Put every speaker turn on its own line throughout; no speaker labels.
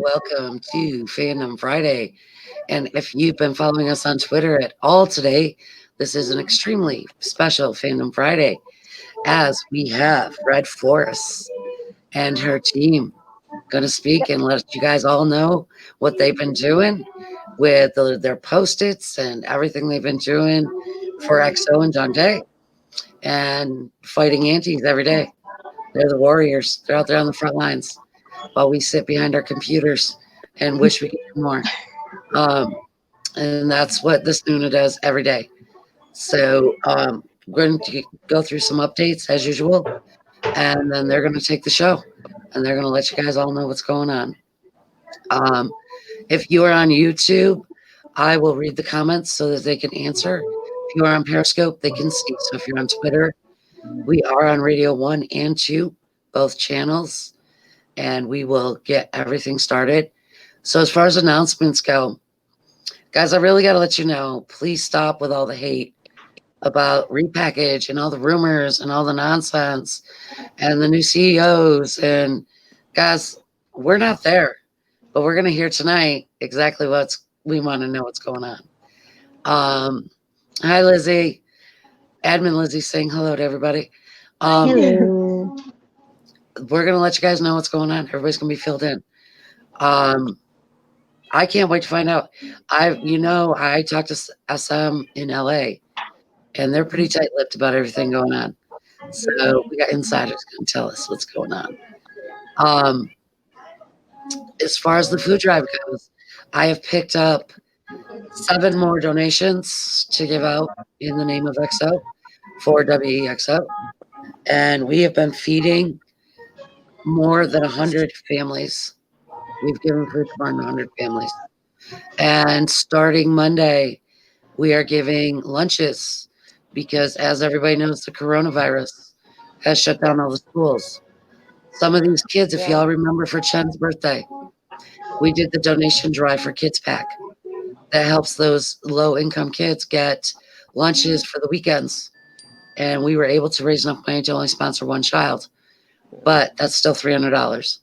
welcome to Fandom Friday. And if you've been following us on Twitter at all today, this is an extremely special Fandom Friday as we have Red Force and her team going to speak and let you guys all know what they've been doing with their post-its and everything they've been doing for XO and Dante and fighting antis every day. They're the warriors. They're out there on the front lines while we sit behind our computers and wish we could do more. And that's what this Nuna does every day. So we're going to go through some updates as usual, and then they're going to take the show, and they're going to let you guys all know what's going on. If you are on YouTube, I will read the comments so that they can answer. If you are on Periscope, they can see. So if you're on Twitter, we are on Radio 1 and 2, both channels, and we will get everything started. So as far as announcements go, guys, I really got to let you know, please stop with all the hate about repackage and all the rumors and all the nonsense and the new CEOs. And guys, we're not there, but we're going to hear tonight exactly we want to know what's going on. Hi, Lizzie. Admin Lizzie saying hello to everybody.
Hello.
We're going to let you guys know what's going on. Everybody's going to be filled in. I can't wait to find out. I talked to SM in LA, and they're pretty tight-lipped about everything going on. So we got insiders going to tell us what's going on. As far as the food drive goes, I have picked up 7 more donations to give out in the name of XO for WEXO. And we have been feeding more than 100 families. We've given food to more than 100 families. And starting Monday, we are giving lunches because, as everybody knows, the coronavirus has shut down all the schools. Some of these kids, if y'all remember, for Chen's birthday, we did the donation drive for Kids Pack. That helps those low-income kids get lunches for the weekends. And we were able to raise enough money to only sponsor one child. But that's still $300.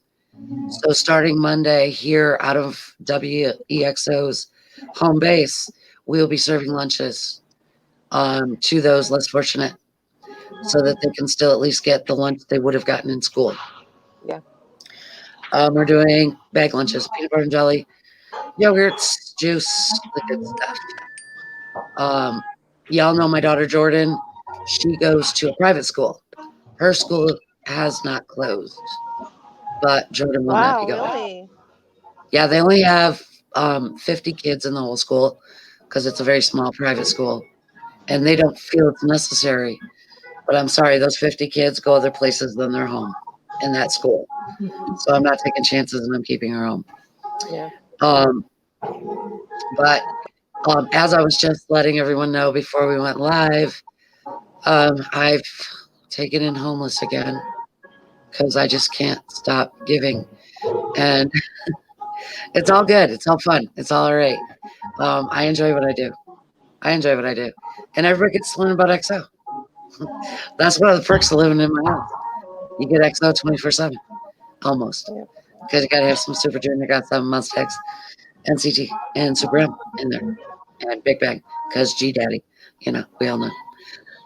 So starting Monday here out of WEXO's home base, we'll be serving lunches to those less fortunate so that they can still at least get the lunch they would have gotten in school.
Yeah.
We're doing bag lunches, peanut butter and jelly, yogurts, juice, the good stuff. Y'all know my daughter Jordan. She goes to a private school. Her school has not closed, but Jordan will not be going.
Really?
Yeah, they only have 50 kids in the whole school because it's a very small private school, and they don't feel it's necessary. But I'm sorry, those 50 kids go other places than their home in that school. So I'm not taking chances, and I'm keeping her home.
Yeah.
But as I was just letting everyone know before we went live, I've taken in homeless again because I just can't stop giving. And it's all good. It's all fun. It's all right. I enjoy what I do. And everybody gets to learn about XO. That's one of the perks of living in my house. You get XO 24/7, almost. Because you got to have some Super Junior, got some Mustangs, NCT, and Super M in there. And Big Bang, because G Daddy. We all know.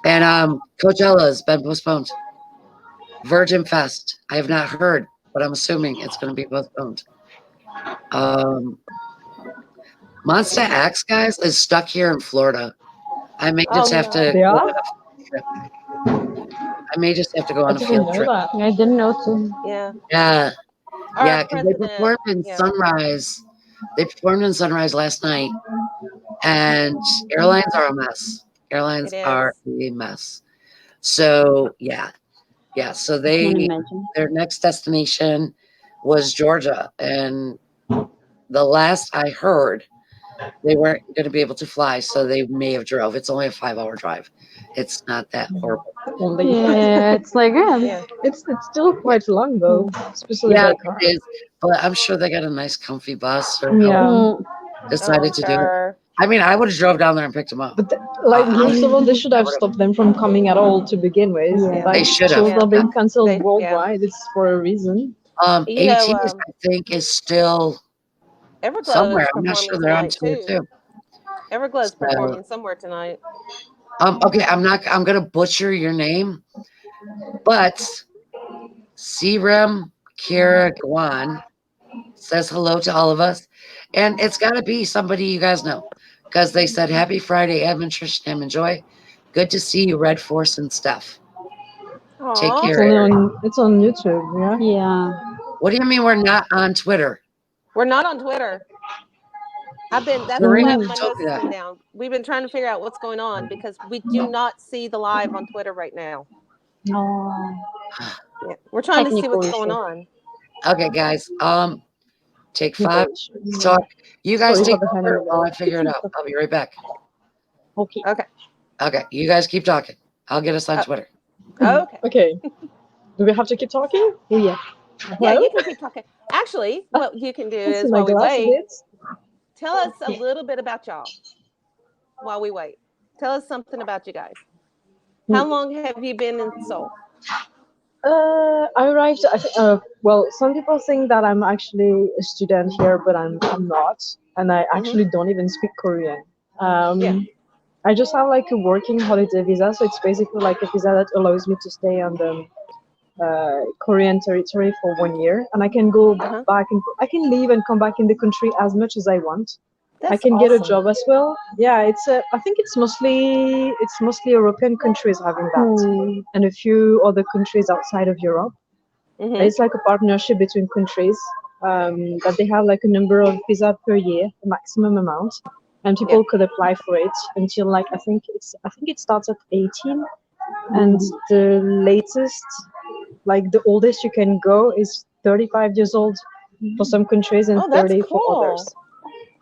And Coachella has been postponed. Virgin Fest, I have not heard, but I'm assuming it's going to be postponed. Monster X, guys, is stuck here in Florida. I may just have to.
They are?
I may just have to go on a field trip.
That.
I didn't know too.
Yeah.
Yeah,
Our
because they
president,
performed in Sunrise. They performed in Sunrise last night, and airlines are a mess. Airlines are a mess. So yeah. So their next destination was Georgia, and the last I heard, they weren't going to be able to fly, so they may have drove. It's only a 5-hour drive. It's not that horrible.
Yeah, it's like
It's still quite long though, especially
Yeah,
by car.
it is. But I'm sure they got a nice, comfy bus or decided to do it. I mean, I would have drove down there and picked them up.
But first of all, they should have stopped them from coming at all to begin with.
Yeah.
They should have.
Shows are being cancelled worldwide. It's for a reason.
ATs, I think, is still
Everglow
somewhere.
is
I'm not
performing
sure they're on
tonight
tour
too.
too.
Everglow's
So,
performing somewhere tonight.
okay, I'm gonna butcher your name, but Sirem Kira Gwan says hello to all of us, and it's got to be somebody you guys know, because they said Happy Friday, Evan, Trish, Tam, and Joy. Good to see you, Red Force and Steph. Take
Aw,
It's
care,
only
Eric.
on it's on YouTube, yeah.
Yeah.
What do you mean we're not on Twitter?
we're not on Twitter. That's why I
Serena
have
Mm.
my
told me
noses
that.
pinned down. We've been trying to figure out what's going on because we do not see the live on Twitter right now.
Oh,
Yeah, we're trying to see
technical
what's going
issue.
on.
Okay, guys. Take
Technical
5
issue.
to talk. You guys
Sorry for
take
the
over while
hangover.
I figure it out. I'll be right back.
Okay.
Okay.
Okay, you guys keep talking. I'll get us on Twitter.
Okay.
Okay. Do we have to keep talking?
Oh, yeah.
Yeah,
Hello?
you can keep talking. Actually, what you can do
Let's see
is
my
while we wait,
glasses.
tell us a little bit about y'all while we wait. Tell us something about you guys. How long have you been in Seoul?
I arrived. Well, some people think that I'm actually a student here, but I'm not, and I
Mm-hmm.
actually don't even speak Korean.
Yeah.
I just have like a working holiday visa, so it's basically like a visa that allows me to stay on the Korean territory for 1 year, and I can go
Uh-huh.
back and I can leave and come back in the country as much as I want. I
That's
can get a
awesome.
job as well. Yeah, I think it's mostly European countries having that,
Hmm.
and a few other countries outside of Europe.
Mm-hmm.
It's like a partnership between countries that they have like a number of visa per year, a maximum amount, and
Yeah.
people could apply for it until like I think it starts at 18, and the latest, like the oldest you can go is 35 years old for some countries and
Oh, that's
30 for
cool.
others.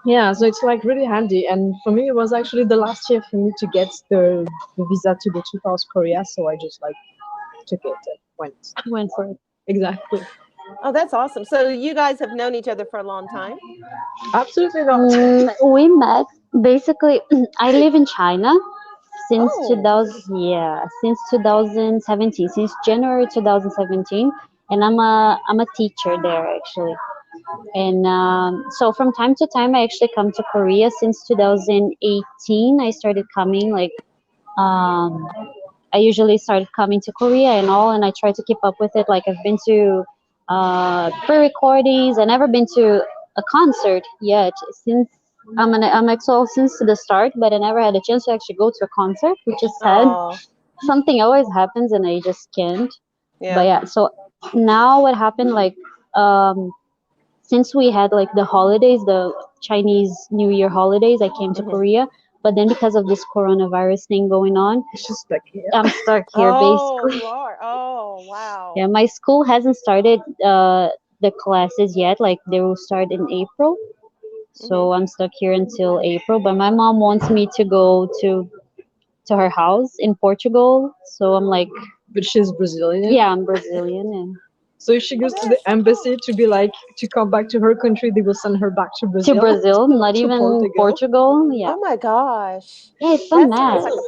Yeah, so it's like really handy. And for me, it was actually the last year for me to get the visa to go to South Korea. So I just like took it and went.
Went for it.
Exactly.
Oh, that's awesome. So you guys have known each other for a long time?
Absolutely not.
We met basically. I live in China since
Oh.
2000. Yeah, since 2017. Since January 2017, and I'm a teacher there actually. And so from time to time, I actually come to Korea since 2018. I started coming like um, I usually started coming to Korea and all, and I try to keep up with it. Like I've been to pre-recordings. I never been to a concert yet since I'm EXO since the start, but I never had a chance to actually go to a concert, which is sad.
Oh.
Something always happens, and I just can't. But
Yeah.
yeah, so now what happened? Like since we had like the holidays, the Chinese New Year holidays, I came to
Mm-hmm.
Korea. But then because of this coronavirus thing going on,
It's just like here.
I'm stuck here
Oh,
basically.
you are. Oh, wow.
Yeah, my school hasn't started the classes yet. Like they will start in April.
Mm-hmm.
So I'm stuck here until April. But my mom wants me to go to her house in Portugal. So I'm like,
But she's Brazilian.
yeah, I'm Brazilian and
So if she
Oh,
goes to
that
the
is so cool.
embassy to be like to come back to her country, they will send her back to
to
Brazil,
Brazil, not
to
even
Portugal.
Portugal. Yeah.
Oh my gosh.
Yeah, it's so
That sounds
mad.
like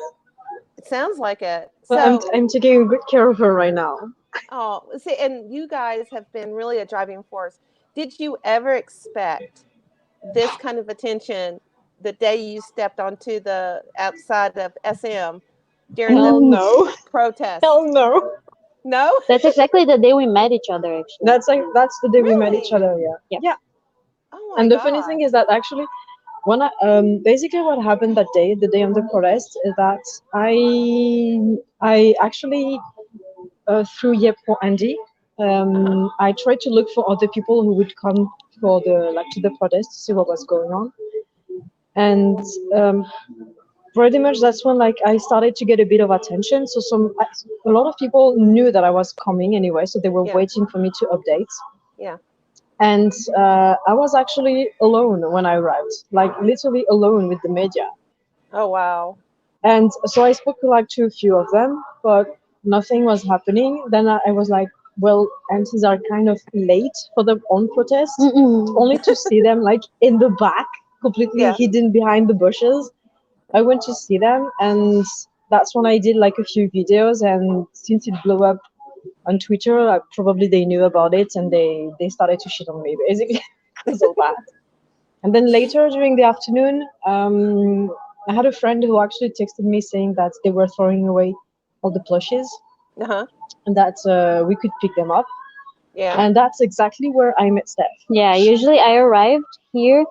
it sounds like it.
But I'm
So,
I'm taking good care of her right now.
oh, see, and you guys have been really a driving force. Did you ever expect this kind of attention the day you stepped onto the outside of SM during the
Hell no.
protest?
Hell no.
No?
That's exactly the day we met each other, actually.
That's the day we met each
Really?
other. Yeah.
Yeah.
Yeah.
Oh my
And the funny thing
gosh.
is that actually, when basically what happened that day, the day of the protest, is that I actually through Yep for Andy,
Uh-huh.
I tried to look for other people who would come for the like to the protest to see what was going on, and pretty much that's when like I started to get a bit of attention. So a lot of people knew that I was coming anyway, so they were
Yeah.
waiting for me to update.
Yeah.
And I was actually alone when I arrived, like literally alone with the media.
Oh wow.
And so I spoke to a few of them, but nothing was happening. Then I was like, well, MCs are kind of late for their own protest,
Mm-mm.
only to see them like in the back, completely
Yeah.
hidden behind the bushes. I went to see them, and that's when I did like a few videos. And since it blew up on Twitter, probably they knew about it, and they started to shit on me basically because of that. And then later during the afternoon, I had a friend who actually texted me saying that they were throwing away all the plushies
Uh-huh.
and that we could pick them up.
Yeah.
And that's exactly where I met Steph.
Yeah, usually I arrived here.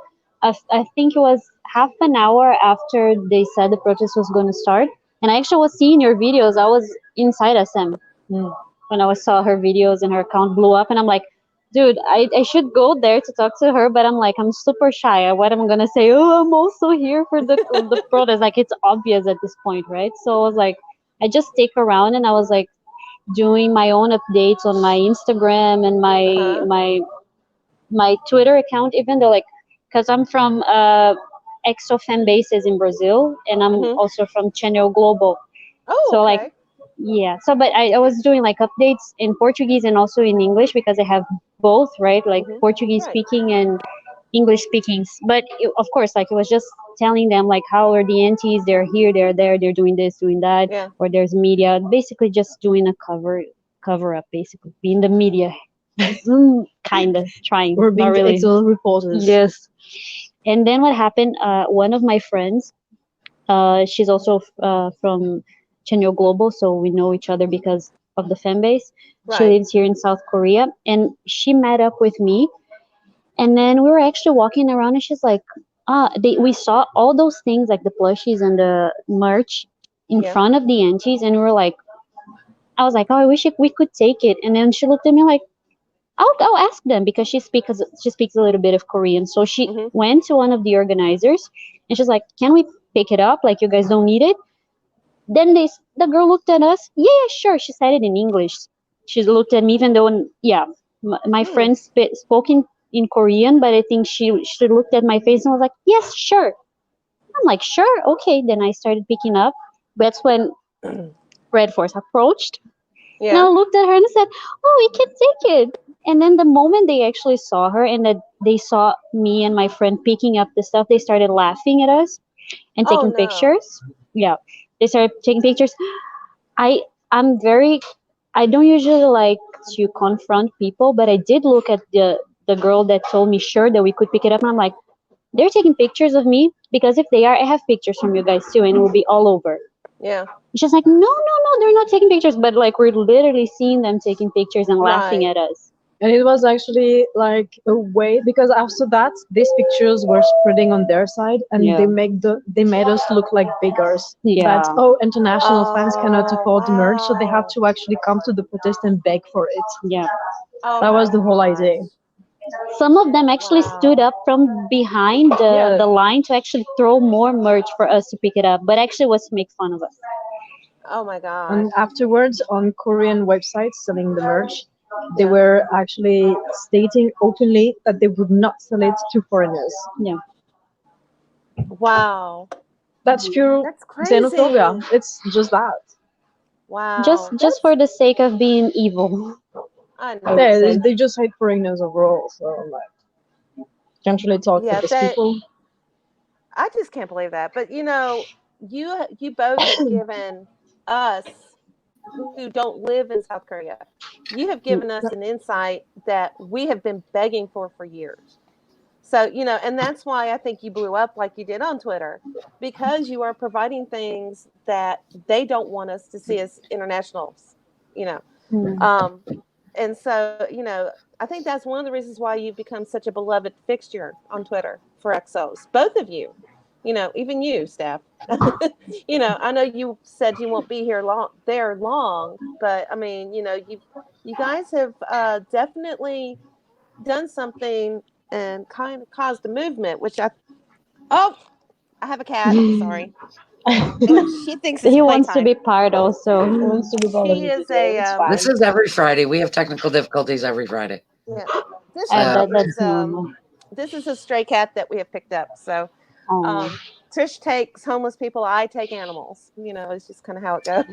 I think it was half an hour after they said the protest was going to start. And I actually was seeing your videos. I was inside SM
Mm.
when I saw her videos and her account blew up. And I'm like, dude, I should go there to talk to her. But I'm like, I'm super shy. What am I going to say? Oh, I'm also here for the protest. Like, it's obvious at this point, right? So I was like, I just stick around and I was like doing my own updates on my Instagram and
Uh-huh.
my Twitter account, even though like, because I'm from EXO fan bases in Brazil, and I'm
Mm-hmm.
also from Channel Global.
Oh,
So like,
okay.
yeah. So, but I was doing like updates in Portuguese and also in English because I have both, right? Like
Mm-hmm.
Portuguese
Right.
speaking and English speaking. But of course, like it was just telling them like how are the aunties? They're here, they're there, they're doing this, doing that,
Yeah.
or there's media. Basically, just doing a cover up, basically being the media. Kind of trying,
We're
not
being the
really.
EXO reporters.
Yes. And then what happened? One of my friends, she's also from Chanyeol Global, so we know each other because of the fan base. She
Right.
lives here in South Korea, and she met up with me. And then we were actually walking around, and she's like, we saw all those things like the plushies and the merch in
Yeah.
front of the aunties, and we were like, I was like, oh, I wish we could take it. And then she looked at me like, I'll ask them because she speaks a little bit of Korean. So she
Mm-hmm.
went to one of the organizers and she's like, "Can we pick it up? Like you guys don't need it?" Then the girl looked at us. Yeah, yeah, sure. She said it in English. She looked at me even though yeah, my
Hmm.
friend spoke in Korean, but I think she looked at my face and was like, "Yes, sure." I'm like, "Sure, okay." Then I started picking up. That's when Red Force approached. And I
Yeah.
looked at her and said, "Oh, we can take it." And then the moment they actually saw her and that they saw me and my friend picking up the stuff, they started laughing at us and
Oh
taking
no.
pictures. Yeah, they started taking pictures. I I'm very I don't usually like to confront people, but I did look at the girl that told me sure that we could pick it up, and I'm like, they're taking pictures of me because if they are, I have pictures from you guys too, and it will be all over.
Yeah.
She's like, no, no, no, they're not taking pictures. But like, we're literally seeing them taking pictures and laughing
Right.
at us.
And it was actually like a way because after that these pictures were spreading on their side and
Yeah.
they made us look like beggars. That
Yeah.
oh, international fans cannot
Oh
afford the merch, so they have
wow.
to actually come to the protest and beg for it.
Yeah.
Oh
That
my
was the whole
gosh.
idea.
Some of them actually stood
Wow.
up from behind
Yeah,
the line to actually throw more merch for us to pick it up, but actually was to make fun of us.
Oh my gosh.
and afterwards on Korean websites selling the merch, they
Yeah.
were actually stating openly that they would not sell it to foreigners.
Yeah.
Wow.
That's pure
That's
xenophobia.
crazy.
It's just that.
Just
Wow.
just
That's
for the sake of being evil,
I
I would
Yeah,
know.
say.
they just hate foreigners overall. So like, can't really talk with
Yeah,
these
that
people.
I just can't believe that. But you both have given us who don't live in South Korea, you have given us an insight that we have been begging for years. So, and that's why I think you blew up like you did on Twitter, because you are providing things that they don't want us to see as internationals, you know.
Hmm.
Um, and so, I think that's one of the reasons why you've become such a beloved fixture on Twitter for EXOs, both of you. Even you, Steph. I know you said you won't be there long, but I mean, you guys have definitely done something and kind of caused a movement, which oh, I have a cat. Sorry, she thinks it's
He wants to
playtime.
be part
Who
also.
wants to be part of
She
the
is
video?
a
It's fine.
This is every Friday. We have technical difficulties every Friday.
yeah. This
So
one
That's
is
normal.
this is a stray cat that we have picked up. So
Oh,
um, Trish takes homeless people. I take animals. It's just kind of how it goes.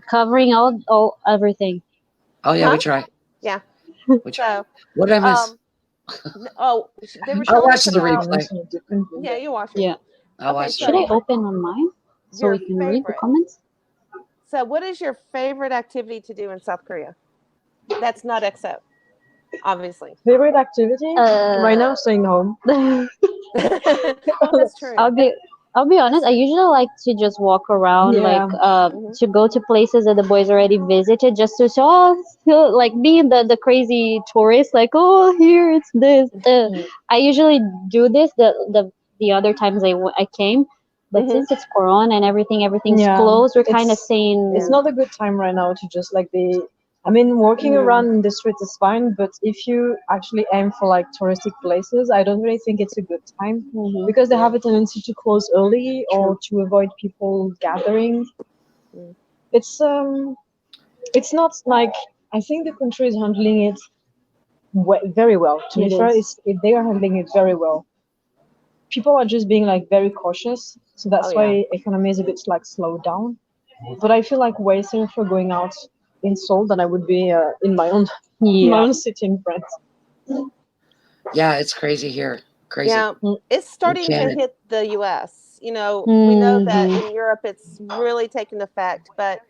covering all everything.
oh yeah, we
Huh?
try.
Yeah.
We try.
So
What did I miss?
um, oh, they were
I'll
telling
watch
us
the
about.
replay.
Mention a different
Yeah,
video.
you watch it.
Yeah.
I'll
Okay,
watch the
Should I
so
replay.
open on mine so we
your
can read the
favorite.
comments?
So, what is your favorite activity to do in South Korea? That's not EXO, obviously.
Favorite activity?
Uh,
Right now, staying home.
That's true.
I'll be honest. I usually like to just walk around, like
Yeah.
to go to places that the boys already visited, just to show, like being the crazy tourist, like oh here it's this.
Mm.
I usually do this the other times I came, but
Hmm.
since it's Corona and everything's
Yeah.
closed, we're kind of
It's
saying,
not a good time right now to just like be. I mean, walking around in the streets is fine, but if you actually aim for like touristic places, I don't really think it's a good time
mhm,
because they have a tendency to close early
true.
or to avoid people gathering.
Mm.
It's not like I think the country is handling it very well. To be
It
fair,
is.
they are handling it very well. People are just being like very cautious, so
Oh
that's
yeah.
why economy is a bit like slowed down. But I feel like way safer going out in Seoul than I would be in my own my
Yeah.
own city in France.
Yeah, it's crazy here. Crazy.
Yeah,
Mm.
it's
We
starting to
can't.
hit the U.S. You know, we know that
Hmm.
in Europe it's really taken effect, but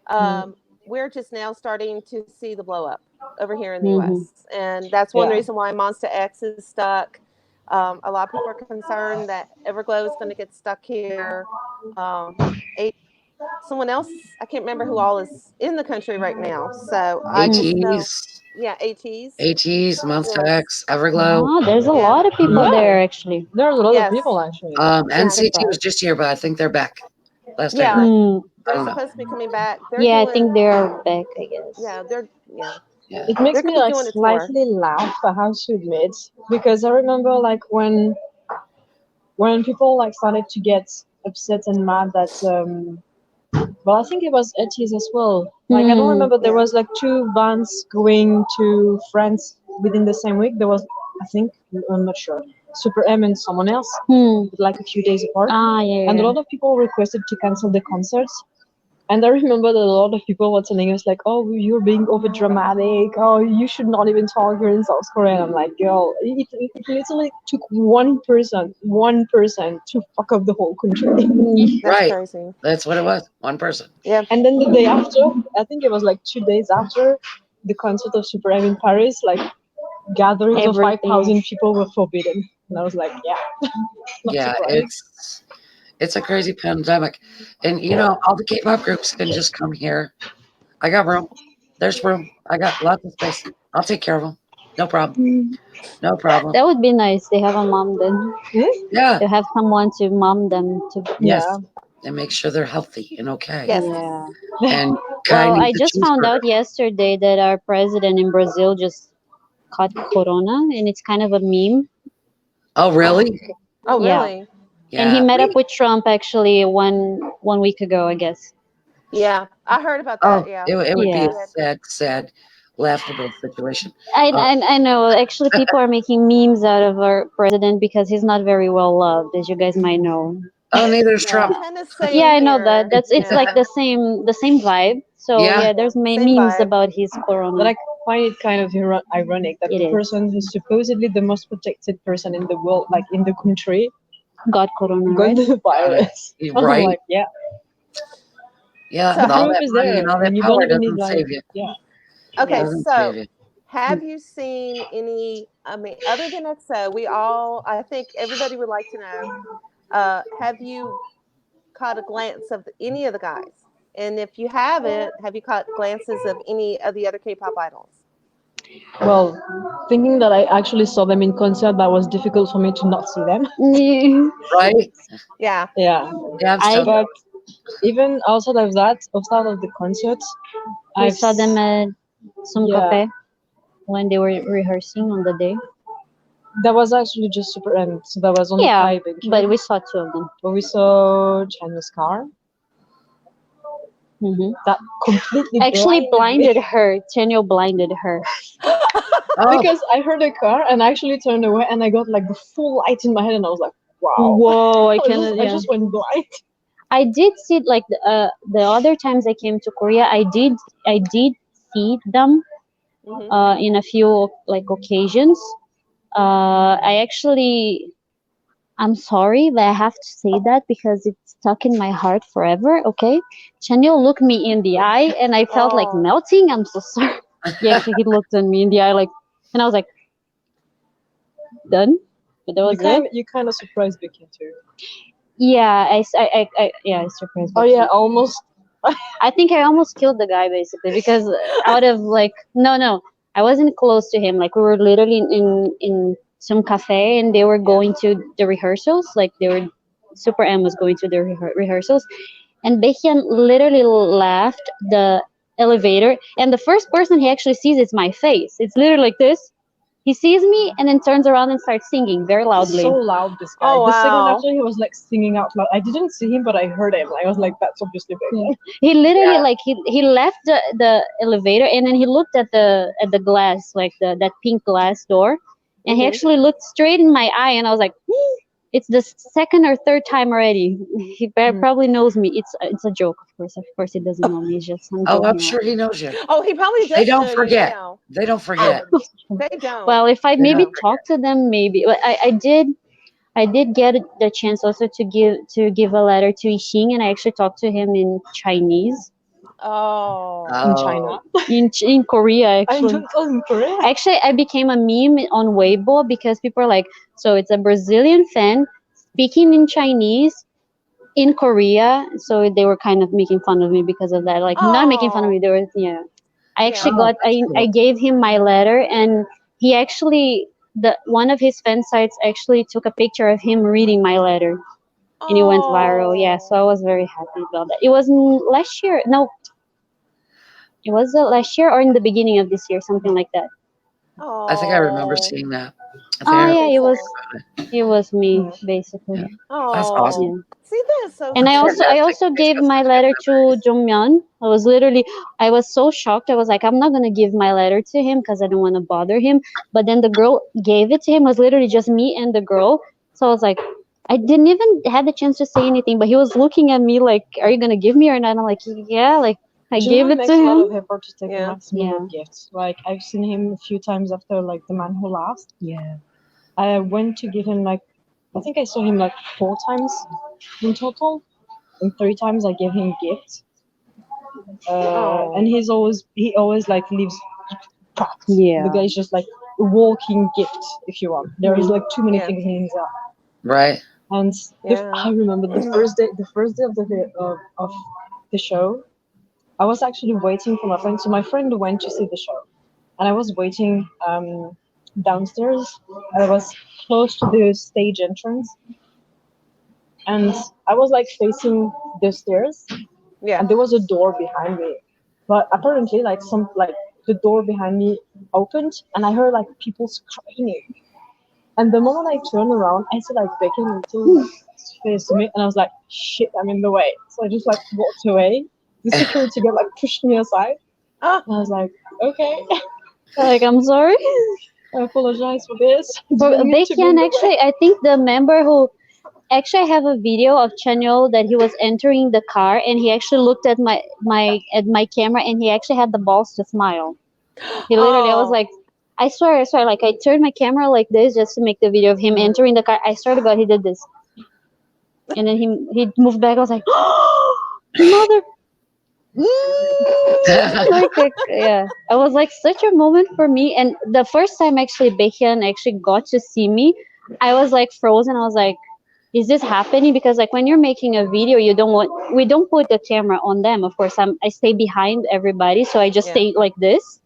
Mm.
we're just now starting to see the blow up over here in the
Hmm.
U.S. And that's one
Yeah.
reason why Monster X is stuck. A lot of people are concerned that Everglow is going to get stuck here. Um, a, Someone else, I can't remember who all is in the country right now. So I just know,
ATs,
yeah, ATs.
ATs, Monster
Yes,
X, Everglow.
Oh, there's a
yeah,
lot of people
Yeah.
there actually.
There's a lot of
yes,
people actually. I'm
yeah,
NCT was
surprised.
just here, but I think they're back. Last I
yeah.
heard.
Hmm.
I
They're
don't know.
supposed to be coming back. They're
Yeah, I
doing,
think they're back, I guess.
yeah, yeah,
Yeah.
It makes
they're
me
going to be
like
doing a tour.
slightly laugh, I have to admit, because I remember like when people like started to get upset and mad that well, I think it was ETIs as well. Like I don't
Hmm.
remember there
Yeah.
was like two bands going to France within the same week. There was I think I'm not sure. Super M and someone else,
Hmm.
like a few days apart.
Ah, yeah,
And a
yeah.
lot of people requested to cancel the concerts. And I remember that a lot of people were telling us like, "Oh, you're being over dramatic. Oh, you should not even talk. You're in South Korea." And I'm like, "Girl, it literally took one person to fuck up the whole country."
That's
Right.
crazy.
That's what it was. One person.
Yeah.
And then the day after, I think it was like 2 days after the concert of Super M in Paris, like gatherings of
Everything.
5,000 people were forbidden. And I was like, yeah, not
Yeah,
surprised.
it's a crazy pandemic. And all the K-pop groups can just come here. I got room. There's room. I got lots of space. I'll take care of them. No problem.
Hmm.
No problem.
That would be nice. They have a mom then.
Hmm?
Yeah.
They have someone to mom them to.
Yeah.
Yes. And make sure they're healthy and okay.
Yes.
Yeah.
And Kai
Well, I
needs a
just found
cheeseburger.
out yesterday that our president in Brazil just caught corona, and it's kind of a meme.
Oh, really?
Oh,
Yeah.
really?
And he
Yeah.
met up with Trump actually one week ago, I guess.
Yeah, I heard about that.
Oh,
Yeah,
it would be
Yeah.
a sad, laughable situation.
I,
Uh,
I I know. Actually, people are making memes out of our president because he's not very well loved, as you guys might know.
oh, neither is
yeah,
Trump.
kind of
Yeah,
same
I know that.
here.
It's like
Yeah,
the same vibe. So
Yeah.
yeah, there's
same
memes
vibe.
about his
But
corona.
I find it kind of ironic that
It
the
is.
person who's supposedly the most protected person in the world, like in the country,
Got corona,
got
right?
the
Got it.
virus. I'm
Right?
like, yeah,
Yeah.
So,
the
All
proof
that
is
money
there,
and all that
and you don't
power
even need
doesn't
like,
save you.
yeah.
okay,
Yeah.
Doesn't save
so
you.
have you seen any? I mean, other than EXO, I think everybody would like to know. Have you caught a glance of any of the guys? And if you haven't, have you caught glances of any of the other K-pop idols?
Well, thinking that I actually saw them in concert, that was difficult for me to not see them.
Yeah.
Right?
Yeah.
Yeah,
Yeah, I'm
I
still
but even outside of that, outside of the concert,
We
I've
saw them at some
yeah,
cafe when they were rehearsing on the day.
that was actually just super end. So that was only
Yeah,
five and
but
Kim.
we saw two of them.
But we saw China's car
Hmm.
that completely
Actually,
blinded me
blinded her. Chanyeol blinded her.
Oh,
because I heard a car and I actually turned away and I got like the full light in my head and I was like, wow.
Whoa! I
I just
cannot.
I
Yeah,
just went blind.
I did see like the other times I came to Korea. I did see them
Hmm.
in a few like occasions. I actually I'm sorry, but I have to say that because it's stuck in my heart forever. Okay, Chanyeol looked me in the eye, and I felt like
Oh,
melting. I'm so sorry. Yeah, actually, he looked at me in the eye, like, and I was like, done. but that was it.
You kind of surprised Becky too.
Yeah, yeah, I surprised.
Oh
Becky.
yeah, almost.
I think I almost killed the guy basically because out of like no, I wasn't close to him. Like we were literally in some cafe and they were going to the rehearsals. Like they were Super M was going to the rehearsals, and Behian literally left the elevator, and the first person he actually sees is my face. It's literally like this. He sees me and then turns around and starts singing very loudly.
So loud, this guy.
Oh,
The second
wow.
after he was like singing out loud. I didn't see him, but I heard him. I was like, that's obviously Becky.
He literally like he left the elevator and then he looked at the glass like that pink glass door, and he actually looked straight in my eye and I was like, it's the second or third time already. He probably knows me. It's a joke, of course. Of course, he doesn't know me. It's just I'm
Oh,
joking.
I'm sure he knows you.
Oh, he probably
They
does
don't
know
forget.
you now.
They don't forget.
They don't.
Well, if I
They
maybe
don't
talk to them, maybe. But I did get the chance also to give a letter to Yixing, and I actually talked to him in Chinese.
Oh.
In China.
In Korea
I
actually.
don't know in Korea.
Actually, I became a meme on Weibo because people are like, so it's a Brazilian fan speaking in Chinese in Korea. So they were kind of making fun of me because of that. Like, not making fun of me. They were, yeah. I actually
Oh, that's
I
cool.
gave him my letter, and he actually, one of his fan sites actually took a picture of him reading my letter, and it went viral. Yeah, so I was very happy about that. It was last year. No, it was last year or in the beginning of this year, something like that.
Oh.
I think I remember seeing that. I think
Oh
I
yeah,
remember
it was me
Yeah.
basically.
That's
Oh.
awesome.
Yeah.
See, that's so
And
That's
sweet.
I
fantastic.
also
He's
gave
got
my
such
letter
good
to
memories.
Jongmyeon. I was so shocked. I was like, I'm not gonna give my letter to him because I don't want to bother him. But then the girl gave it to him. It was literally just me and the girl. So I was like, I didn't even had the chance to say anything. But he was looking at me like, "Are you gonna give me or not?" And I'm like, "Yeah." Like I gave
Jimon
it
makes
to
a lot
him.
of effort to take a maximum
Yeah.
of gifts. Like I've seen him a few times after like The Man Who Laughed.
Yeah.
I went to give him like I think I saw him like 4 times in total, and 3 times I gave him gifts. And he always like leaves packed.
Yeah.
The guy's just like a walking gift, if you want. There is like too many things in his life.
Right.
And I remember the first day of the show, I was actually waiting for my friend. So my friend went to see the show, and I was waiting downstairs. I was close to the stage entrance, and I was like facing the stairs,
Yeah.
and there was a door behind me. But apparently, like the door behind me opened, and I heard like people screaming. And the moment I turned around, I saw like Becky and Tim face me, and I was like, "Shit, I'm in the way." So I just like walked away. The security guard like pushed me aside,
Ah.
and I was like, "Okay,
Like I'm sorry.
I apologize for this."
For
Didn't mean to be in
Baekhyun,
the way.
actually, I think the member who actually I have a video of Chanyeol that he was entering the car and he actually looked at my camera and he actually had the balls to smile. He literally, I was like, I swear, like I turned my camera like this just to make the video of him entering the car. I swear to God, he did this, and then he moved back. I was like, mother. Yeah, it was like such a moment for me. And the first time actually Baekhyun actually got to see me, I was like frozen. I was like, is this happening? Because like when you're making a video, we don't put the camera on them. Of course, I stay behind everybody, so I just stay like this,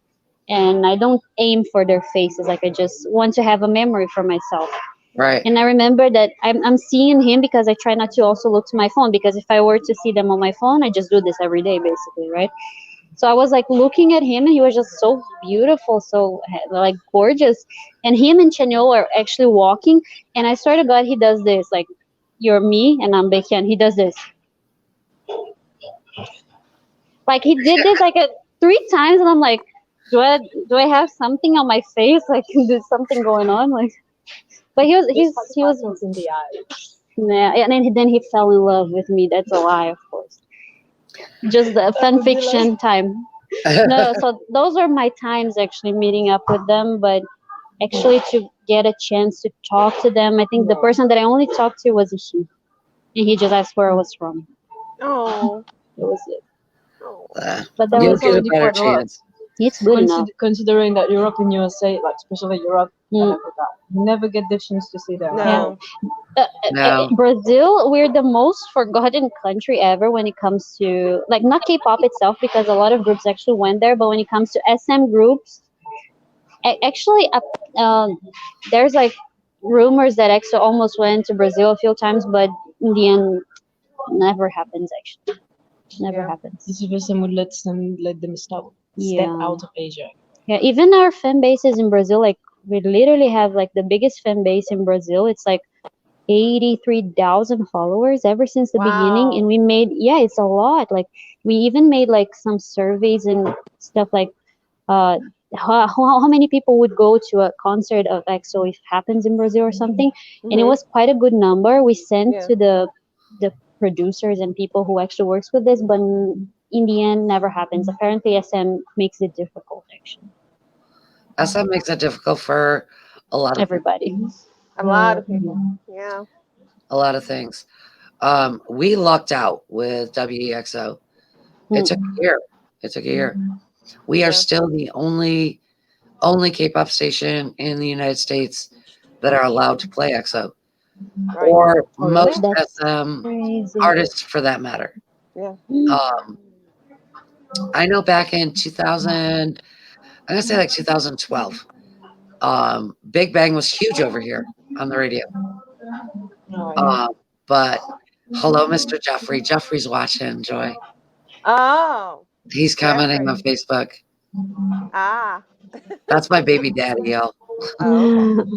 and I don't aim for their faces. Like I just want to have a memory for myself.
Right.
And I remember that I'm seeing him because I try not to also look to my phone, because if I were to see them on my phone, I just do this every day basically, right? So I was like looking at him and he was just so beautiful, so like gorgeous. And him and Chanyeol are actually walking, and I swear to God, he does this. Like, you're me and I'm Baekhyun. He does this. Like he did this like 3 times, and I'm like, do I have something on my face? Like, there's something going on? Like, but he was
in the eye.
yeah, and then he fell in love with me. That's a lie, of course. Just the fan fiction time. No, so those are my times actually meeting up with them, but actually to get a chance to talk to them, I think the person that I only talked to was Ishi, and he just asked where I was from.
Oh.
That was it.
Oh.
But that
You'll
was
get a
already
better
quite a lot.
chance.
It's good enough.
Considering that Europe and USA, like especially Europe,
Mm.
you never get the chance to see them.
No.
No.
Brazil, we're the most forgotten country ever when it comes to like not K-pop itself because a lot of groups actually went there, but when it comes to SM groups, actually, there's like rumors that EXO almost went to Brazil a few times, but in the end, never happens. Actually, never
Yeah.
happens.
This person would let them step
Yeah.
out of Asia.
Yeah, even our fan bases in Brazil, like we literally have like the biggest fan base in Brazil. It's like 83,000 followers ever since the beginning,
Wow.
and we made it's a lot. Like we even made like some surveys and stuff like uh how many people would go to a concert of EXO if it happens in Brazil or something, and it
Mhm.
was quite a good number. We sent
Yeah.
to the producers and people who actually works with this, but in the end, never happens. Apparently, SM makes it difficult. Actually,
SM makes it difficult for a lot of
everybody.
A lot of people. Yeah.
a lot of things. We lucked out with WEXO. It took a year. It took a year. We are
Yeah.
still the only K-pop station in the United States that are allowed to play EXO,
Right.
or
Oh, really?
most
That's
SM
crazy.
artists for that matter.
Yeah.
Um, I know back in 2000, I'm gonna say like 2012. Big Bang was huge over here on the radio.
No,
Um, but hello, Mr. Jeffrey. Jeffrey's watching. Joy.
Oh.
He's commenting on
Jeffrey.
Facebook.
Ah.
That's my baby daddy, y'all.
Oh, okay.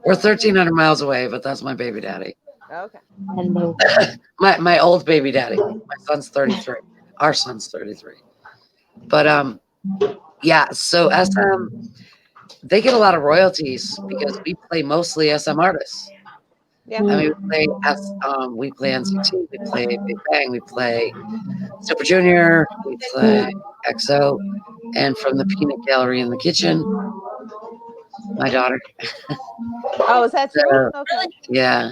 We're 1,300 miles away, but that's my baby daddy.
Okay.
Hello.
My old baby daddy. My son's 33. Our son's 33. But yeah. So SM, they get a lot of royalties because we play mostly SM artists.
Yeah.
I mean, we play NCT, we play Big Bang, we play Super Junior, we play EXO, and from the Peanut Gallery in the Kitchen, my daughter.
Oh, is that you?
So,
Okay.
yeah,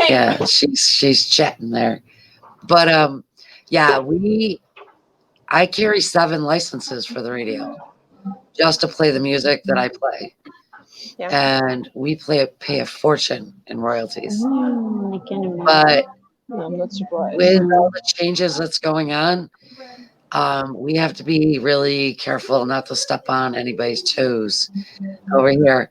yeah, she's chatting there. But yeah, I carry 7 licenses for the radio just to play the music that I play,
Yeah.
and we pay a fortune in royalties.
I can imagine.
But
I'm not surprised.
with all the changes that's going on, we have to be really careful not to step on anybody's toes over here,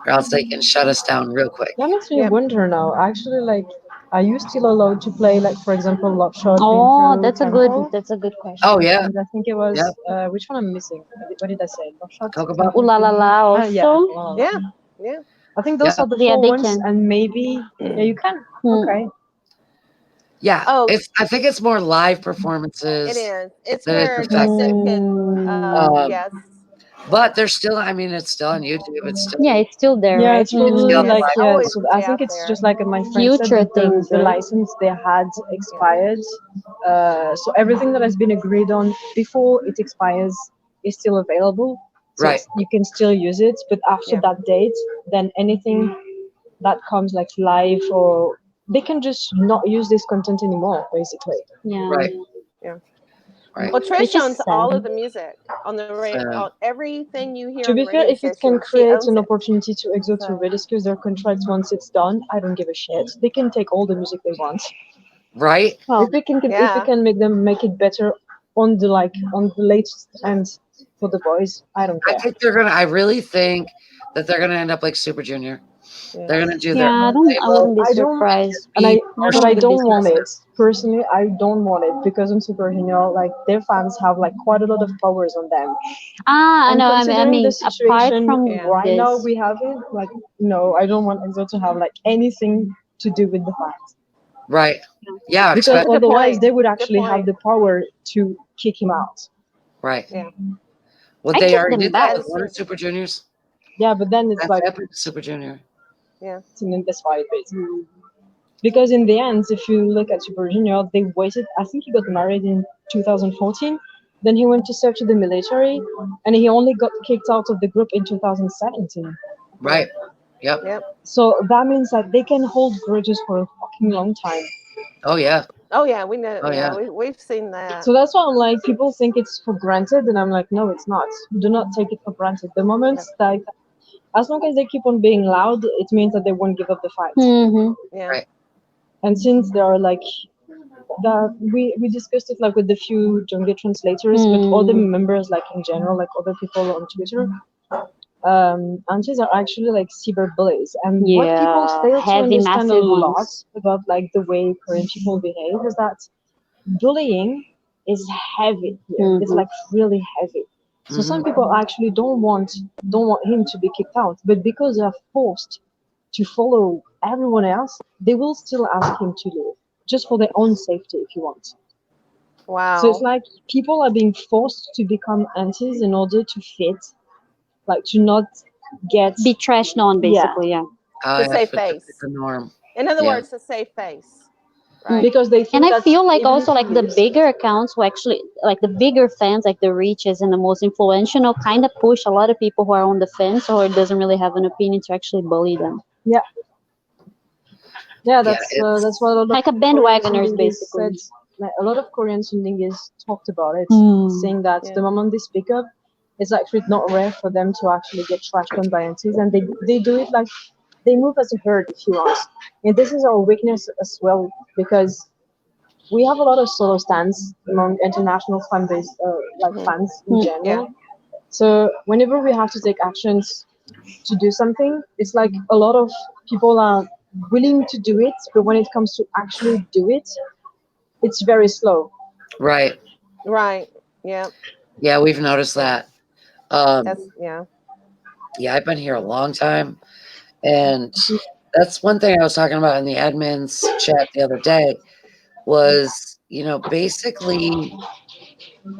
or else they can shut us down real quick.
That makes me
Yep.
wonder now. Actually, like, are you still allowed to play, like, for example, Love Shot?
Oh,
Into
that's a
Tempo?
good question.
Oh yeah,
And I think it was
yeah,
which one I'm missing? What did I say? Love Shot.
Cocoa
Tempo?
Pop.
Ooh la la la
Ah, yeah.
also.
La La La.
Yeah. Yeah.
I think those
Yeah.
are the
Yeah,
4
they
ones,
can.
and maybe you can.
Hmm.
Okay.
Yeah.
Oh,
I think it's more live
it
performances
is. It's
that it's
where
affected.
YouTube can.
Um,
Yes.
but there's still, I mean, it's still on YouTube. It's still,
Yeah, it's still there,
Yeah,
right?
it's probably
still
like
live
Always
so
performance.
I
be
think
out
it's
there.
just like my friend said
Future
that
things,
the
right?
license they had expired. So everything that has been agreed on before it expires is still available. So
Right.
you can still use it, but after
Yeah.
that date, then anything that comes like live or they can just not use this content anymore, basically.
Yeah.
Right.
Yeah.
Right.
Well, Trish
Which is
owns
sad.
all of the music on the
So,
on everything you hear
To
on the
be fair,
radio
if it can
station. She
create
owns
an
it.
opportunity to EXO to
So,
rediscuss their contracts once it's done, I don't give a shit. They can take all the music they want.
right.
Well,
If we can
yeah.
make them make it better on the latest end for the boys, I don't
I
care.
think I really think that they're gonna end up like Super Junior.
Yeah.
They're gonna do their
yeah,
own
I wouldn't
label.
be
I don't,
surprised.
and
Be
I
but I
wouldn't be
don't want it
surprised.
personally. I don't want it because on Super Junior, like their fans have like quite a lot of powers on them.
Ah, I
And
know. I
considering the
mean, apart
situation
from
Yeah.
right now
this,
we have it, like no, I don't want EXO to have like anything to do with the fans
Right. Yeah.
because
That's a good
otherwise
point.
they would
Good
actually have
point.
the power to kick him out.
Right.
Yeah.
Well,
I
they
kick
already
them
did that
back.
with
That's
one
true.
of Super Juniors.
Yeah, but then it's
That's
like
happened to Super Junior.
Yeah.
it's an despite basically. Because in the end, if you look at Super Junior, they waited. I think he got married in 2014. Then he went to serve to the military, and he only got kicked out of the group in 2017.
Right. Yep.
Yep.
So that means that they can hold grudges for a fucking long time.
Oh yeah.
Oh yeah, we know.
Oh
Yeah,
yeah.
we've seen that.
So that's why I'm like, people think it's for granted, and I'm like, no, it's not. Do not take it for granted. The moment,
Yeah.
like, as long as they keep on being loud, it means that they won't give up the fight.
Mm-hmm.
Yeah.
Right.
And since there are like that, we discussed it like with the few jungle translators, but other
Mm.
members, like in general, like other people on Twitter, aunties are actually like cyberbullies. And what people
Yeah,
fail to
heavy,
understand a
massive
lot
ones.
about like the way Korean people behave is that bullying is heavy here. It's
Mm-hmm.
like really heavy. So
Hmm.
some people actually don't want him to be kicked out, but because they're forced to follow everyone else, they will still ask him to leave, just for their own safety, if you want. So it's
Wow.
like people are being forced to become aunties in order to fit, like to not get,
Be trashed on,
yeah,
basically, yeah.
Oh
To
yeah,
save
for to be
face.
the norm.
In other
Yeah.
words, to save face.
Mm.
Right.
because they
And
think
I
that
feel like
even if
also
he
like the
leaves,
bigger accounts who actually like the bigger fans, like the reaches and the most influential, kind of push a lot of people who are on the fence or doesn't really have an opinion to actually bully them,
yeah, yeah,
Yeah.
that's what a lot of
like a
Korean
bandwagoners,
Sundingis said.
basically.
Like, a lot of Korean Sundingis talked about it,
Mm.
saying that
Yeah.
the moment they speak up, it's actually not rare for them to actually get trashed on by aunties, and they do it like they move as a herd, if you want. And this is our weakness as well, because we have a lot of solo stands among international fan base, like
Mhm.
fans in
Mm.
general.
Yeah.
So whenever we have to take actions to do something, it's like a lot of people are willing to do it, but when it comes to actually do it, it's very slow.
Right.
Right. Yeah.
Yeah, we've noticed
Yeah.
that. Um,
That's yeah.
yeah, I've been here a long time, and that's one thing I was talking about in the admins chat the other day was, basically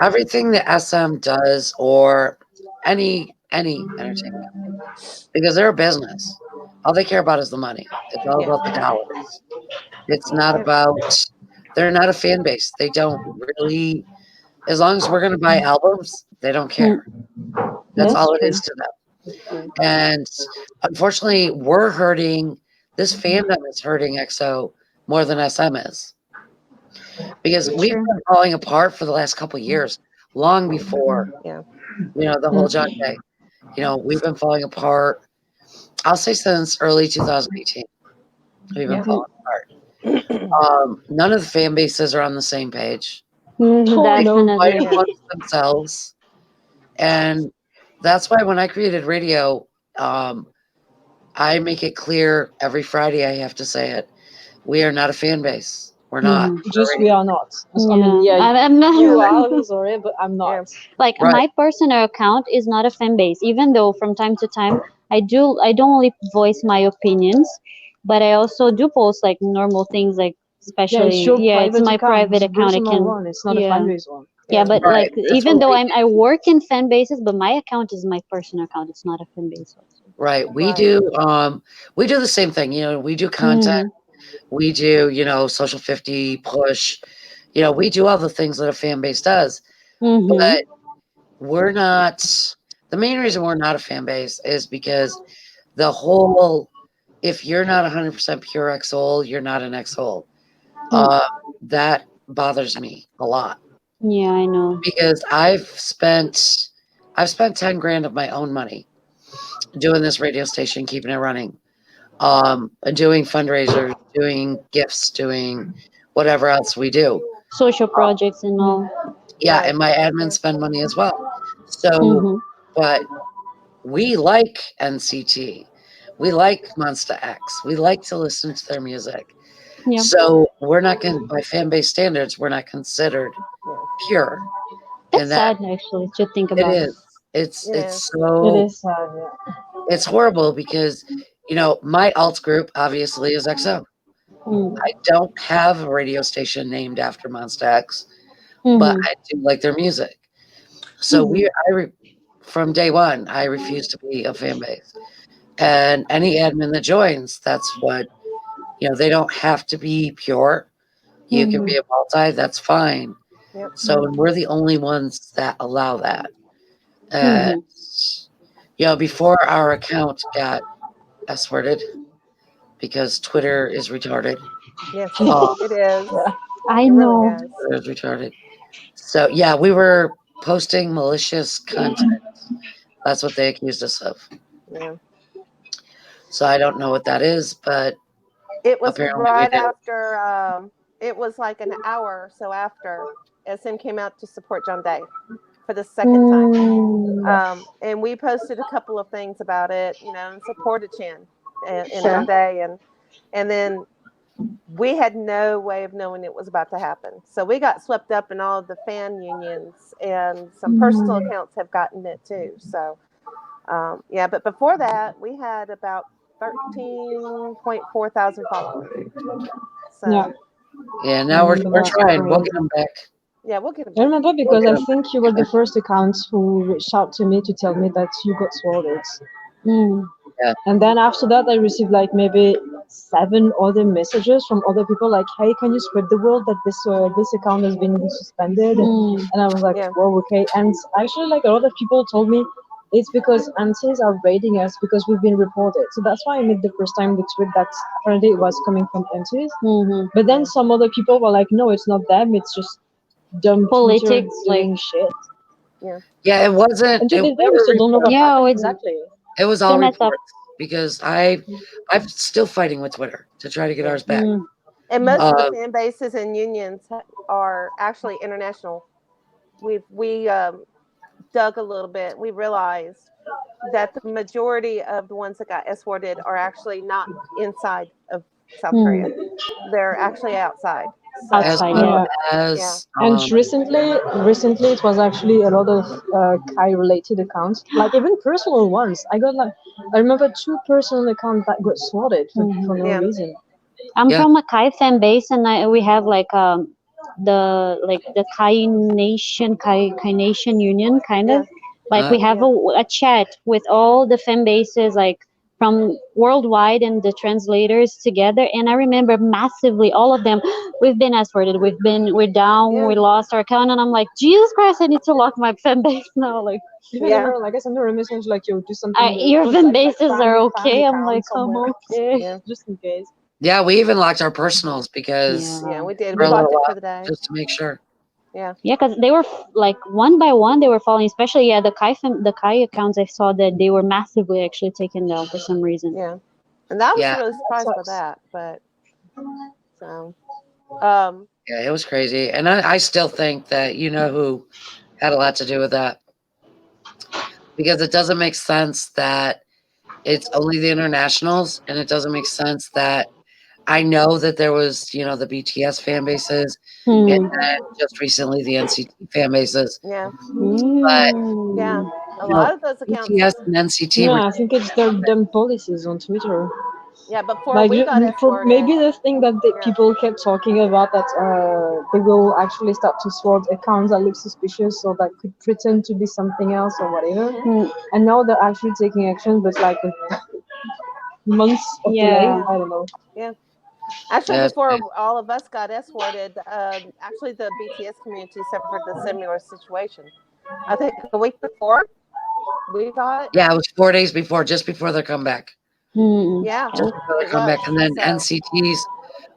everything that SM does or any entertainment company, because they're a business. All they care about is the money. It's all
Yeah.
about the dollars. It's not
Yeah.
about they're not a fan base. They don't really as long as we're gonna buy albums, they don't
Mm.
care. That's
That's
all it
true.
is to them.
Yeah.
And unfortunately, we're hurting. This fandom is hurting EXO more than SM is because we've
True.
been falling apart for the last couple of years, long before
Yeah.
the whole John Day. We've been falling apart. I'll say since early 2018, we've been
Yeah.
falling apart. None of the fan bases are on the same page.
Mm,
Oh
They
no.
fight
definitely.
Yeah.
amongst themselves, and that's why when I created radio, um, I make it clear every Friday. I have to say it. We are not a fan base. We're not.
Hmm.
We're a
Just we
radio.
are not. I mean,
Yeah,
yeah,
I'm
you
not.
Right.
are. I'm sorry, but I'm not.
Yeah.
Like
Right.
my personal account is not a fan base, even though from time to time I don't only voice my opinions, but I also do post like normal things, like
Yeah, it's
especially,
your
yeah, it's
private
my
account.
private
It's a
account. I
personal
can,
one. It's not a fan
yeah,
base one.
yeah,
Yeah.
but
Right.
like
That's
even
what
though
we
I work in fan bases, but my account is my personal account. It's not a fan base also.
right. We
Right.
do. We do the same thing. We do content.
Hmm.
We do. Social 50 push. We do all the things that a fan base does.
Hmm.
But we're not. The main reason we're not a fan base is because the whole. If you're not 100% pure X-Hole, you're not an X-Hole.
Mm.
That bothers me a lot
Yeah, I know.
because I've spent 10 grand of my own money doing this radio station, keeping it running, doing fundraisers, doing gifts, doing whatever else we do.
Social
Uh,
projects and all.
yeah,
Right.
and my admins
Yeah.
spend money as well. So,
Hmm.
but we like NCT. We like Monster X. We like to listen to their music.
Yeah,
So we're not going by fan base standards, we're not considered
Yeah.
pure. And
that's
that
sad actually to think
it
about.
is. It's
It
it's
is.
It
so
is sad. Yeah.
it's horrible because my alt group obviously is XO.
Mm.
I don't have a radio station named after Monster X, but
Hmm.
I do like their music. So
Mhm.
from day one, I refuse to be a fan base. And any admin that joins, that's what they don't have to be pure. You can
Hmm.
be a multi, that's fine.
Yep.
So and we're the only ones that allow that. Uh,
Hmm.
before our account got S-worded because Twitter is retarded.
Yes,
Uh,
it is.
Yeah.
I
It really
know.
has.
It was retarded. So yeah, we were posting malicious content. That's what they accused us of.
Yeah.
So I don't know what that is, but
It was
apparently we
right
did.
after. It was like an hour or so after SM came out to support John Day for the second time.
Mm,
And we posted a couple of things about it, and supported Chan and
sure.
John Day, and then we had no way of knowing it was about to happen. So we got swept up in all of the fan unions, and some personal
Mm,
accounts have gotten it too. So yeah, but before that, we had about 13.4 thousand followers.
Yeah,
So
Yeah,
I
now we're
remember
we're
that.
trying. We'll get them back.
yeah, we'll get them
I
back.
remember
We'll
because
get
I
them
think you were the first account who reached out to me to tell me that you got swallowed.
mm,
Yeah.
And then after that, I received like maybe 7 other messages from other people like, "Hey, can you spread the word that this account has been suspended?"
mm.
And I was like,
Yeah,
"Whoa, okay." And actually, like a lot of people told me it's because aunties are raiding us because we've been reported. So that's why I made the first time the tweet that apparently it was coming from aunties.
Hmm.
But then
yeah,
some other people were like, "No, it's not them. It's just dumb Twitter
Politics, like,
doing shit."
yeah,
Yeah, it wasn't.
And to
It
this day, we
never
still don't know what
reported.
yeah,
happened
it's
exactly.
It was all
still messed up.
reports because I'm still fighting with Twitter to try to get
yeah.
ours back.
Mm,
And most of the
Uh,
fan bases and unions are actually international. We dug a little bit. We realized that the majority of the ones that got escorted are actually not inside of South Korea.
mm.
They're actually outside. So
as
Outside, yeah.
well
Yeah.
yeah,
as
And recently, it was actually a lot of Kai-related accounts, like even personal ones. I remember 2 personal accounts that got swatted for no
yeah,
reason.
I'm
yeah.
from a Kai fan base, and we have like the Kai Nation Union kind of
yeah,
like we have
yeah,
a chat with all the fan bases like from worldwide and the translators together. And I remember massively all of them. We've been escorted. We're down.
yeah,
We lost our account, and I'm like, Jesus Christ, I need to lock my fan base now. Like,
Even
yeah,
like I sent her a message like, "Yo, do something really
your
quick,
fan
like
bases
find
are
find
okay. I'm
account
like, I'm
somewhere,
okay.
yeah,
just in case."
Yeah, we even locked our personals because
yeah.
Yeah.
We did.
for
We
a little
locked it
while
for the day.
just to make sure.
Yeah,
Yeah, because they were like one by one, they were falling. Especially, yeah, the Kai accounts. I saw that they were massively actually taken down for some reason.
yeah. And I was
Yeah,
really
That
surprised by
sucks.
that. But so, um,
yeah, it was crazy, and I still think that you know who had a lot to do with that because it doesn't make sense that it's only the internationals, and it doesn't make sense that I know that there was the BTS fan bases, and
Hmm.
then just recently the NCT fan bases,
yeah,
but
yeah.
Mm.
A
you know
lot of those accounts.
BTS and NCT were
Yeah, I think it's their dumb policies on Twitter.
Yeah, before
Like
we got escorted.
maybe the thing that the
Yeah,
people kept talking about that they will actually start to sword accounts that look suspicious or that could pretend to be something else or whatever.
hmm,
Mm.
And now they're actually taking action, but like with months of delay.
Yeah.
yeah,
I don't know.
yeah. Actually,
yes,
before all of us got escorted, actually the BTS community suffered a similar situation. I think a week before we got.
yeah, it was 4 days before, just before their comeback,
Hmm.
Yeah,
just
Oh.
before their
it was.
comeback, and then
So
NCT's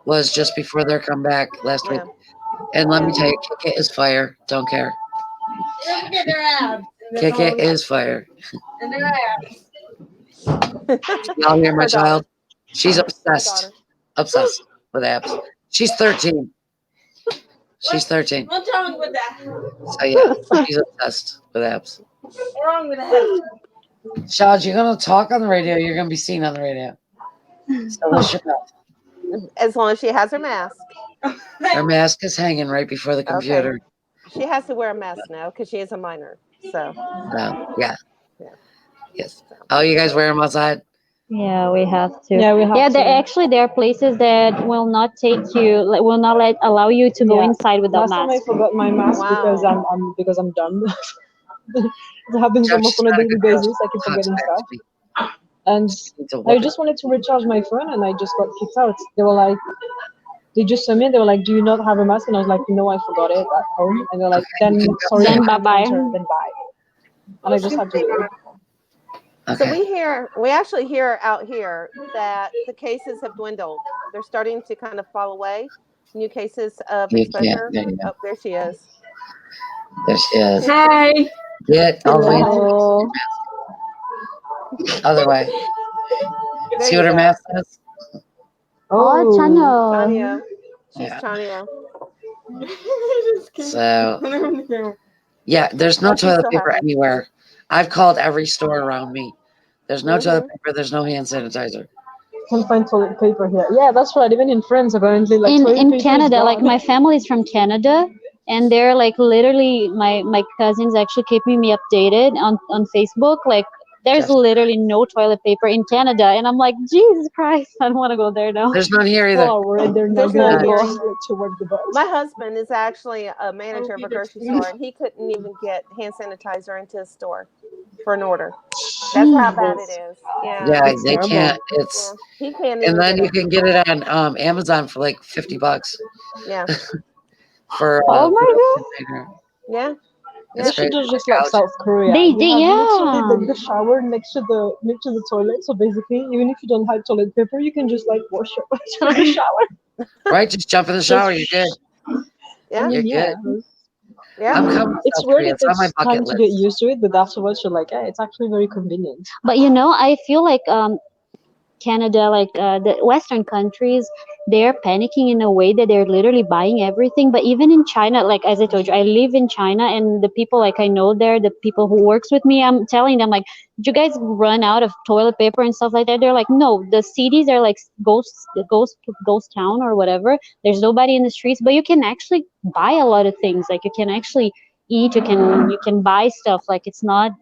was just before their comeback last week.
yeah,
And let me
yeah.
tell you, Kick It is fire. Don't care. Kick It is fire. Y'all hear my
Her daughter,
child? She's
my
obsessed,
daughter.
obsessed with abs. She's 13. She's 13.
What's wrong with that?
So yeah, she's obsessed with abs.
What's wrong with that?
Sean, you're gonna talk on the radio. You're gonna be seen on the radio. So what's your mouth?
As long as she has her mask.
Her mask is hanging right before the
Okay,
computer.
she has to wear a mask now because she is a minor. So
So yeah,
yeah,
yes.
so,
Oh, you guys wear them outside?
Yeah, we have to.
Yeah, we have
Yeah,
to.
there are places that will not take you, like, will not allow you to go
Yeah.
inside without
Last time I
mask.
forgot my mask because
wow.
I'm dumb. It happens
Jeff,
almost
she's
on a
got a
daily
good girl.
basis. I keep
She talks
forgetting
back
stuff.
to me.
And
She needs a
I
whooping.
just wanted to recharge my phone and I just got kicked out. They were like, they just saw me. They were like, "Do you not have a mask?" And I was like, "No, I forgot it at home." And they're like,
Okay,
"Then
you can go
sorry,
say
you
Then bye
can't
bye.
enter. Then bye." And I just had to leave.
So
okay.
we actually hear out here that the cases have dwindled. They're starting to kind of fall away. New cases of
You can't.
exposure.
There you go.
Oh, there she is.
There she is.
Hi.
Get all the way
Hello.
other way.
There
See
you
what her
go.
mask says?
Oh,
Oh,
channel.
Chanio. She's
Yeah.
Chanio.
So yeah, there's no
Oh, she
toilet
still
paper
has it.
anywhere. I've called every store around me. There's no toilet
Mm-hmm.
paper. There's no hand sanitizer.
can't find toilet paper here. Yeah, that's right. Even in France, apparently, like
in
toilet
in
paper is
Canada, like
gone.
my family is from Canada, and they're like literally my cousins actually keeping me updated on Facebook. Like there's
Just,
literally no toilet paper in Canada, and I'm like, Jesus Christ, I don't want to go there now.
there's none here
People
either.
are worried they're not
There's
going
none
to
here
go
either.
toward the bus.
My husband is actually a manager of a grocery store, and he couldn't even get hand sanitizer into his store for an order. That's how bad it
Jesus.
is. Yeah.
Yeah,
It's
they can't.
terrible.
It's
Yeah. He can't
and
even
then
get
you
them.
can get it on Amazon for like $50
Yeah.
for
Oh my God.
container.
Yeah.
They
Yeah.
It's
should
crazy.
do just like
Couch.
South Korea.
They
You have literally
yeah.
the shower next to the toilet. So basically, even if you don't have toilet paper, you can just like wash your in the shower.
Right, just jump in the shower. You're good.
I
Yeah.
You're
mean, yeah.
good.
Yeah.
I'm coming to
It's
South
weird.
Korea.
It
It's on my
takes time
bucket
to get
list.
used to it, but afterwards you're like, hey, it's actually very convenient.
But I feel like Canada, like the Western countries, they're panicking in a way that they're literally buying everything. But even in China, like as I told you, I live in China, and the people like I know there, the people who works with me, I'm telling them like, did you guys run out of toilet paper and stuff like that? They're like, no, the cities are like ghost town or whatever. There's nobody in the streets, but you can actually buy a lot of things. Like you can actually eat, you can buy stuff. Like it's not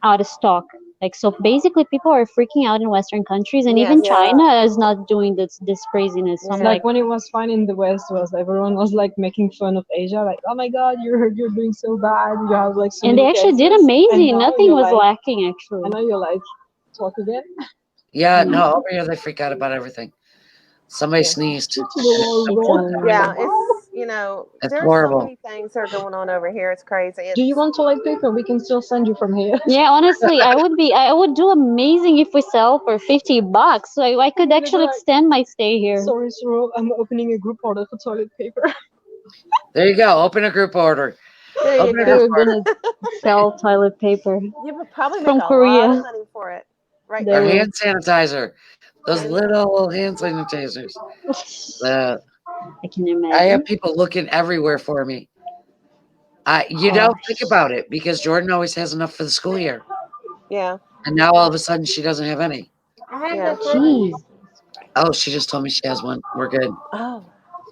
out of stock. Like so basically people are freaking out in Western countries, and even
Yes.
China is not doing this craziness. So I'm
Yeah.
like,
Like when it was fine in the West, was everyone was like making fun of Asia, like, oh my God, you're doing so bad. You have like so
and they
many
actually did
cases, and
amazing.
now
Nothing
you're
was
like,
lacking actually.
and now you're like, talk again.
Yeah, no, over here they freak out about everything. Somebody
Yeah.
sneezed.
To the wall,
It's
roll.
Yeah.
a
It's
It's
there are so
horrible.
many things that are going on over here. It's crazy.
Do you
It's
want toilet paper? We can still send you from here.
yeah, honestly, I would do amazing if we sell for $50. So I could
You're gonna be
actually
like,
extend my stay here.
sorry, Cyril, I'm opening a group order for toilet paper.
There you go. Open a group order.
there you
Open a
go.
group
They're
order.
gonna sell toilet paper
You would probably make
from
a lot of
Korea.
money for it right
They
Or
now.
will.
hand sanitizer. Those
And
little hand sanitizers. Uh,
I can
I have
imagine.
people looking everywhere for me. You
Oh,
don't think about it because Jordan always has enough for the school year,
yeah.
and now all of a sudden she doesn't have any.
I have
Yeah.
the first.
jeez.
Oh, she just told me she has one. We're good.
Oh.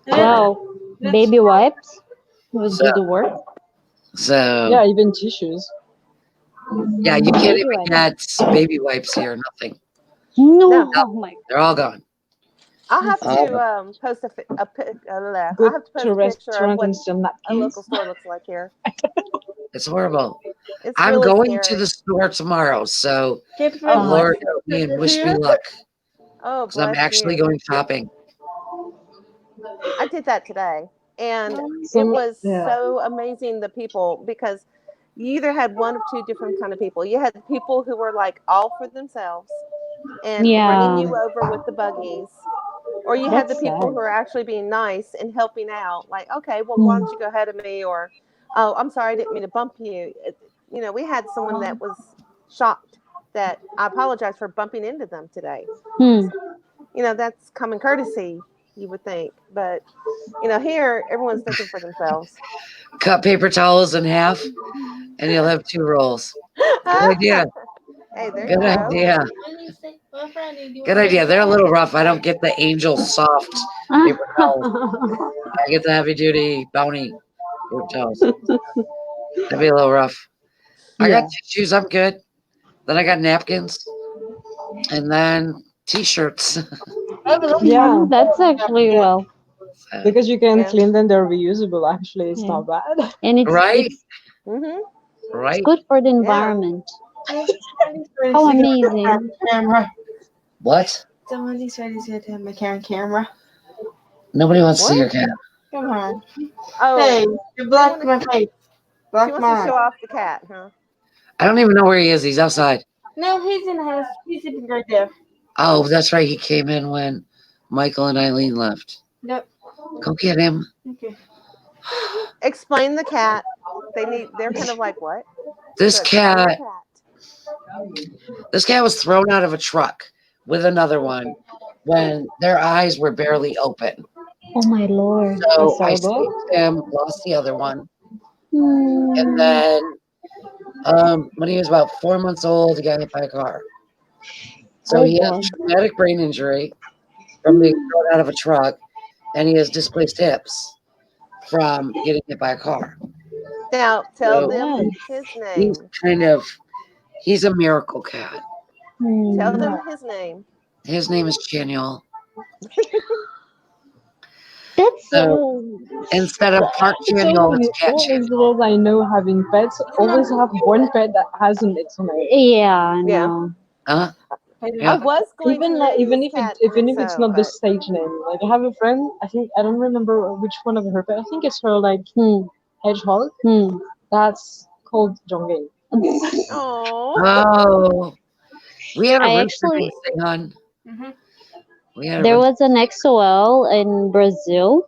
Wow. Baby wipes would
So,
do the work.
Yeah,
so
even tissues.
yeah, you can't
Baby
even
wipes.
get baby wipes here. Nothing.
No.
No.
Oh my.
They're all gone.
I'll have
All
to post a pic. I
Go
have to
to a
post a picture of
restaurant
what
and steal
a
napkins.
local store looks like here.
It's horrible.
It's
I'm
really
going to
scary.
the store tomorrow, so
Oh,
Lord
bless you.
help me and wish me luck
Oh,
because I'm
bless
actually
you.
going shopping.
I did that today, and it
Some,
was
yeah.
so amazing, the people, because you either had one of two different kind of people. You had the people who were like all for themselves and running
Yeah.
you over with the buggies, or you had the
That's
people
sad.
who are actually being nice and helping out. Like, okay, well, why
Hmm.
don't you go ahead of me? Or, oh, I'm sorry, I didn't mean to bump you. We had someone that was shocked that I apologize for bumping into them today.
Hmm.
That's common courtesy, you would think, but here everyone's thinking for themselves.
Cut paper towels in half, and you'll have 2 rolls. Good idea.
Hey, there you
Good
go.
idea. Good idea. They're a little rough. I don't get the angel soft paper towels. I get the heavy duty bounty paper towels. That'd be a little rough. I got
Yeah.
tissues. I'm good. Then I got napkins, and then t-shirts.
Yeah.
That's actually well.
So,
Because you can
Yeah.
clean them, they're reusable. Actually, it's
Yeah.
not bad.
And it's
right,
it's
Mhm.
it's
right.
good for the
Yeah.
environment. How amazing.
Camera.
What?
Somebody's ready to have my camera.
Nobody wants to see
What?
your cat.
Come on.
Oh,
Hey, you blocked
wanna-
my face.
she
Block
wants to
mine.
show off the cat, huh?
I don't even know where he is. He's outside.
No, he's in the house. He's sitting right there.
Oh, that's right. He came in when Michael and Eileen left.
Nope.
Go get him.
Okay.
Explain the cat. They're kind of like, what?
This
So explain the
cat,
cat.
this cat was thrown out of a truck with another one when their eyes were barely open.
Oh my lord.
So
That's
I
terrible.
saved him, lost the other one, and
Hmm.
then when he was about 4 months old, he got hit by a car. So
Oh
he has
boy.
traumatic brain injury from being thrown out of a truck, and he has displaced hips from getting hit by a car.
Now tell
So
them
Yes.
his
he's
name.
kind of he's a miracle cat.
Tell
Hmm.
them his name.
His name is Chaniel.
That's
So instead of Park
So
Chaniel, it's
many,
Cat
all these
Chaniel.
girls I know having pets always have one pet that has an its name.
yeah, I
Yeah.
know.
Huh?
I do
I
Yeah.
not.
was going to
Even like
name this cat
even if it's
Rizzo,
not the
but
stage name. Like I have a friend, I think I don't remember which one of her pets. I think it's her like
Hmm.
hedgehog.
Hmm.
That's called Jongin.
oh,
Oh, we had a
I
rooster named
actually
Sihon.
Mm-hmm.
We had a
there
rooster.
was an XOL in Brazil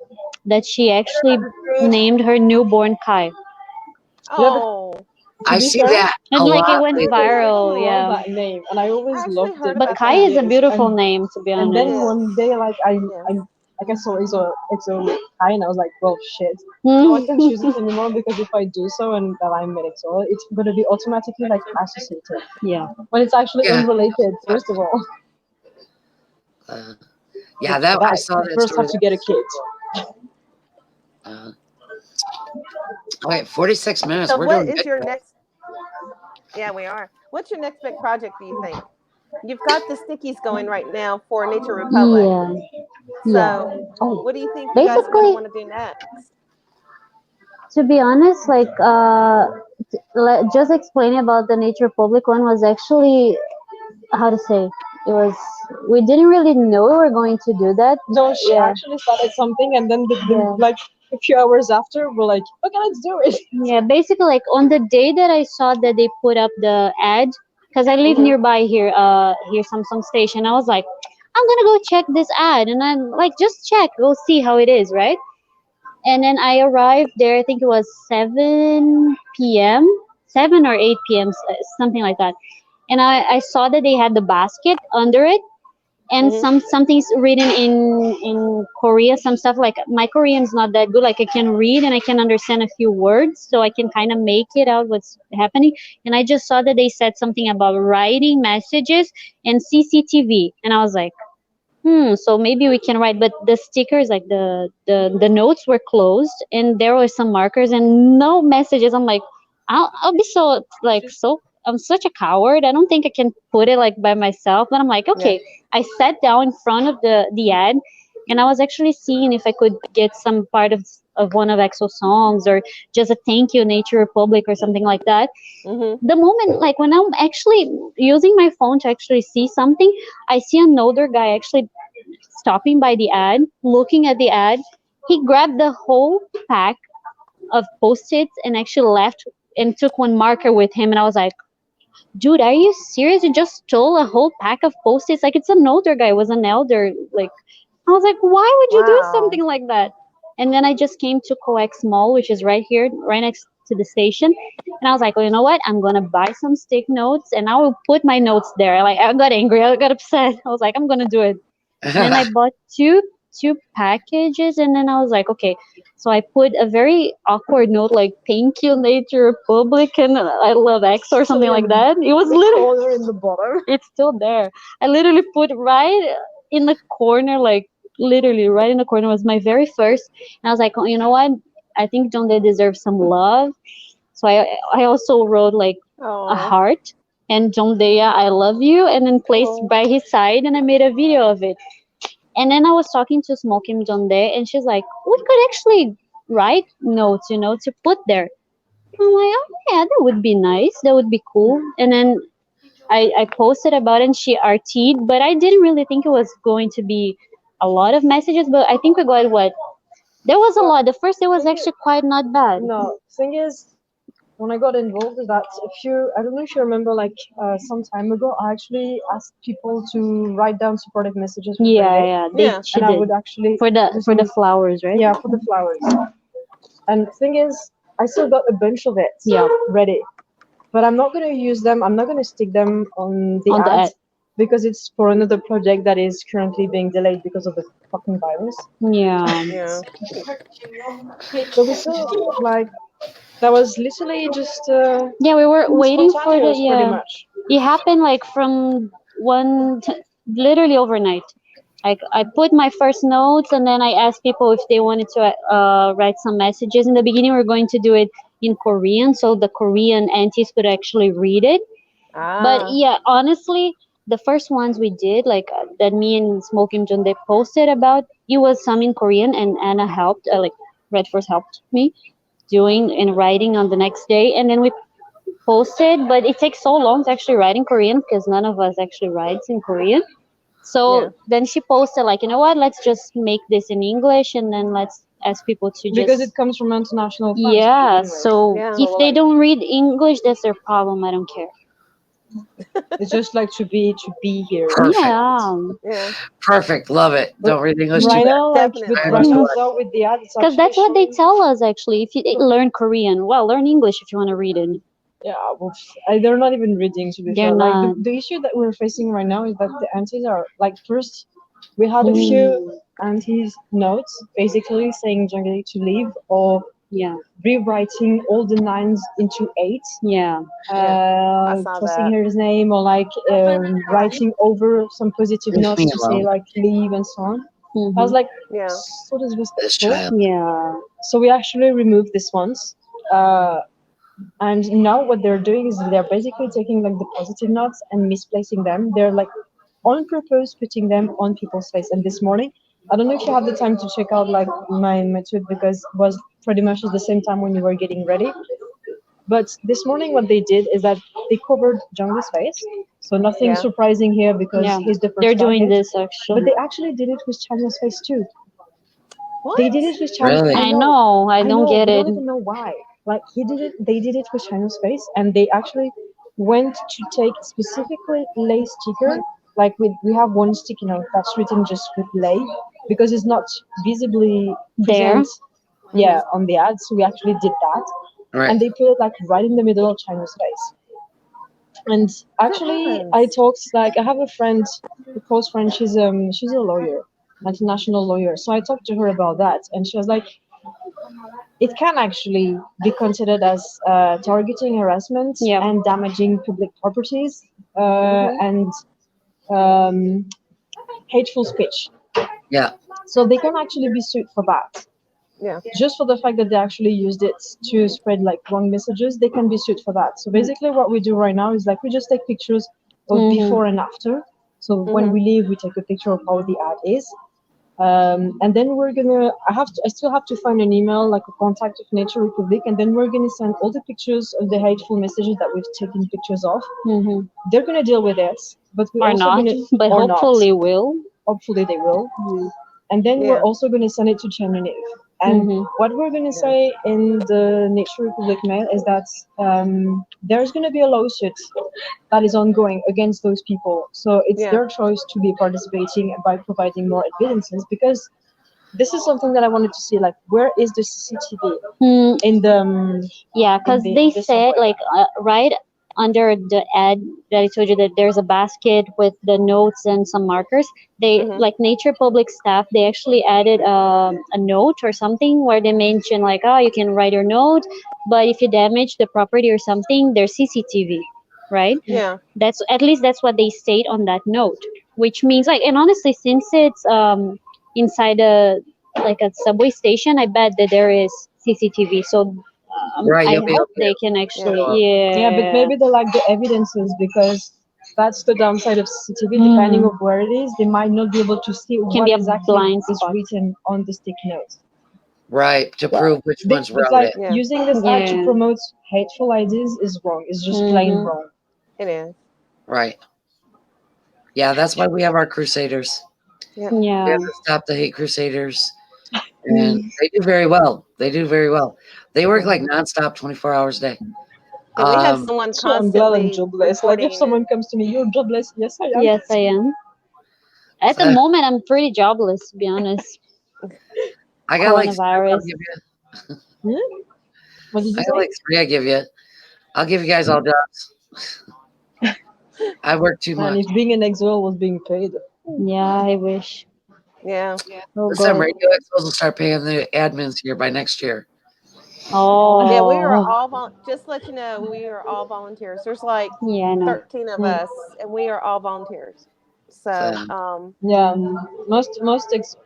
that she actually named her newborn Kai.
You know, but
oh,
to
I
be
see
fair,
that a
And like it
lot
went
lately.
viral,
I love
yeah.
that name, and I always
I actually
loved
heard
it
But
for
about
Kai
10
that.
is a
years.
beautiful name, to be
And
It
then
honest.
is.
one day, like
Yes.
I saw it's a Kai, and I was like, well, shit. Now I
Hmm.
can't use it anymore because if I do so and that I'm an XO, it's gonna be automatically like associated
Yeah.
when it's actually
Yeah.
unrelated. First of all,
Uh,
but
yeah,
for
that I
that,
saw
you
that
first
story.
have to get a kid.
Uh, wait, 46 minutes.
So
We're
what
doing
is
good.
your next? Yeah, we are. What's your next big project? Do you think? You've got the stickies going right now for Nature Republic.
Yeah. Yeah.
So,
Oh,
what do you think you guys are going to
Basically,
want to do next?
to be honest, like just explaining about the Nature Public one was actually how to say it was. We didn't really know we were going to do that.
no, she
Yeah.
actually started something, and then
Yeah.
like a few hours after, we're like, okay, let's do it.
Yeah, basically, like on the day that I saw that they put up the ad, because I live
Mm-hmm.
nearby here Samsung station, I was like, I'm gonna go check this ad, and I'm like, just check, go see how it is, right? And then I arrived there. I think it was 7 p.m., 7 or 8 p.m., something like that. And I saw that they had the basket under it, and
Mm-hmm.
something's written in Korea, some stuff like my Korean's not that good. Like I can read and I can understand a few words, so I can kind of make it out what's happening. And I just saw that they said something about writing messages and CCTV, and I was like, so maybe we can write. But the stickers, like the notes were closed, and there were some markers and no messages. I'm like, I'll be so like so. I'm such a coward. I don't think I can put it like by myself. But I'm like,
Yeah.
okay. I sat down in front of the ad, and I was actually seeing if I could get some part of one of EXO songs or just a thank you Nature Republic or something like that.
Mm-hmm.
The moment, like when I'm actually using my phone to actually see something, I see another guy actually stopping by the ad, looking at the ad. He grabbed the whole pack of post-its and actually left and took one marker with him. And I was like, dude, are you serious? You just stole a whole pack of post-its? Like it's an older guy, it was an elder. Like I was like, why would you do
Wow.
something like that? And then I just came to Coex Mall, which is right here, right next to the station. And I was like, well, you know what? I'm gonna buy some stick notes and I will put my notes there. Like I got angry, I got upset. I was like, I'm gonna do it. And then I bought two packages, and then I was like, okay. So I put a very awkward note like "Thank you, Nature Republic," and I love X or something like that. It was
The
literally,
color in the bottom.
it's still there. I literally put right in the corner, like literally right in the corner was my very first. And I was like, oh, you know what? I think John they deserve some love. So I also wrote like a
Oh.
heart and John Dea, I love you, and then placed
Oh.
by his side, and I made a video of it. And then I was talking to Smoking John Day, and she's like, we could actually write notes, to put there. I'm like, oh yeah, that would be nice. That would be cool. And then I posted about it, and she RT'd, but I didn't really think it was going to be a lot of messages, but I think we got what? There was a lot. The first day was actually quite not bad.
No, thing is, when I got involved is that I don't know if you remember, like some time ago, I actually asked people to write down supportive messages for the
Yeah,
day,
yeah.
Yeah.
She
and I
did
would actually
for the flowers, right?
yeah, for the flowers. And the thing is, I still got a bunch of it
Yeah.
ready, but I'm not gonna use them. I'm not gonna stick them on the
On the
ads
ad.
because it's for another project that is currently being delayed because of the fucking virus.
Yeah.
Yeah.
So we still like that was literally just
Yeah, we were waiting for the
spontaneous, pretty
yeah.
much.
It happened like from literally overnight. I put my first notes and then I asked people if they wanted to write some messages. In the beginning, we were going to do it in Korean so the Korean aunties could actually read it. But
Ah.
yeah, honestly, the first ones we did, like that me and Smoking John they posted about, it was some in Korean and Anna helped, like Red Force helped me doing and writing on the next day, and then we posted. But it takes so long to actually write in Korean because none of us actually writes in Korean.
Yeah.
So then she posted like, you know what? Let's just make this in English, and then let's ask people to
Because
just
it comes from international funds.
yeah.
Anyway.
So
Yeah.
if they don't read English, that's their problem. I don't care.
It's just like to be here.
Perfect.
Yeah,
Yeah.
Perfect. Love it.
But
Don't read English too
right
bad.
now, like with
Definitely.
I
right
understand.
now out with the ad, it's
because
actually
that's what they
showing.
tell us actually. If you learn Korean, well, learn English if you want to read it.
Yeah, well, they're not even reading to be
They're
fair. Like
not.
the issue that we're facing right now is that the aunties are like first we had a few
Mm,
aunties notes basically saying Jungly to leave or
yeah,
rewriting all the nines into eight,
yeah.
Yeah. I saw
crossing
that.
his name or like writing over some positive
Leave
notes
me
to say
alone.
like leave and so on. I was
Hmm.
like,
Yeah.
so
This
disrespectful.
child.
Yeah.
So we actually removed this ones. And now what they're doing is they're basically taking like the positive notes and misplacing them. They're like on purpose putting them on people's face. And this morning, I don't know if you have the time to check out like my tweet because it was pretty much at the same time when you were getting ready. But this morning, what they did is that they covered Jungle's face. So nothing
Yeah.
surprising here because
Yeah.
he's the first
They're doing
target.
this
But
actually.
they actually did it with China's face too.
What?
They did it with China.
Really?
I
I
know.
know. I don't
know.
get
We
it.
don't even know why. Like he did it. They did it with China's face, and they actually went to take specifically lay sticker. Like we have one sticky note that's written just with lay because it's not visibly
There.
present. Yeah, on the ad. So we actually did that,
Right.
and they put it like right in the middle of China's face. And actually, I
heavens.
talked like I have a friend, a close friend. She's a lawyer, international lawyer. So I talked to her about that, and she was like, it can actually be considered as targeting harassment
Yeah.
and damaging public properties
Mhm.
and um, hateful speech.
Yeah.
So they can actually be sued for that.
Yeah.
Just for the fact that they actually used it to spread like wrong messages, they can be sued for that. So basically, what we do right now is like we just take pictures of
Mhm.
before and after. So when we leave, we take a picture of how the ad is. And then we're gonna. I still have to find an email, like a contact of Nature Republic, and then we're gonna send all the pictures of the hateful messages that we've taken pictures of.
Mhm.
They're gonna deal with it, but we're
Or
also
not,
gonna,
but
or not.
hopefully will.
Hopefully they will.
Mm.
And then we're
Yeah.
also gonna send it to Chernihiv. And
Mhm.
what we're gonna
Yeah.
say in the Nature Republic mail is that there's gonna be a lawsuit that is ongoing against those people. So it's
Yeah.
their choice to be participating by providing more evidences because this is something that I wanted to see. Like, where is the CCTV
Mm,
in the
yeah, because they
the
said
subway?
like right under the ad that I told you that there's a basket with the notes and some markers. They
Mhm.
like Nature Public staff. They actually added a note or something where they mention like, oh, you can write your note, but if you damage the property or something, there's CCTV, right?
Yeah.
That's at least that's what they state on that note, which means like, and honestly, since it's inside a like a subway station, I bet that there is CCTV. So
Right.
I
You'll be able
hope
to
they can
Yeah.
actually,
go up.
Yeah, but
yeah.
maybe they like the evidences because that's the downside of CCTV. Depending
Hmm.
of where it is, they might not be able to see
Can
what
be a
exactly
blind
is
spot.
written on the sticky notes.
Right. To
Yeah,
prove which ones
but
wrote
like
it.
Yeah.
using this ad to
Yeah.
promote hateful ideas is wrong. It's just plain
Hmm.
wrong.
It is.
Right. Yeah. That's why we have our crusaders.
Yeah.
We
Yeah.
have to stop the hate crusaders. And
Mm.
they do very well. They do very well. They work
Yeah.
like nonstop, 24 hours a day.
Yeah, we have
Um,
someone
So I'm glad I'm
constantly
jobless. Like if
reporting.
someone comes to me, you're jobless. Yes, I am.
Yes, I am. At the
so
moment, I'm pretty jobless, to be honest.
I got like 3 I'll
Coronavirus.
give you.
Hmm? What did
I
you
got
say?
like 3 I give you. I'll give you guys all jobs. I work too
And
much.
if being an exile was being paid,
Yeah, I wish.
Yeah.
Oh
Listen,
God.
Radio Expos will start paying the admins here by next year.
Yeah, we are
Oh.
all just to let you know, we are all volunteers. There's like
Yeah, I know.
13 of
mm,
us, and we are all volunteers.
So
So,
yeah,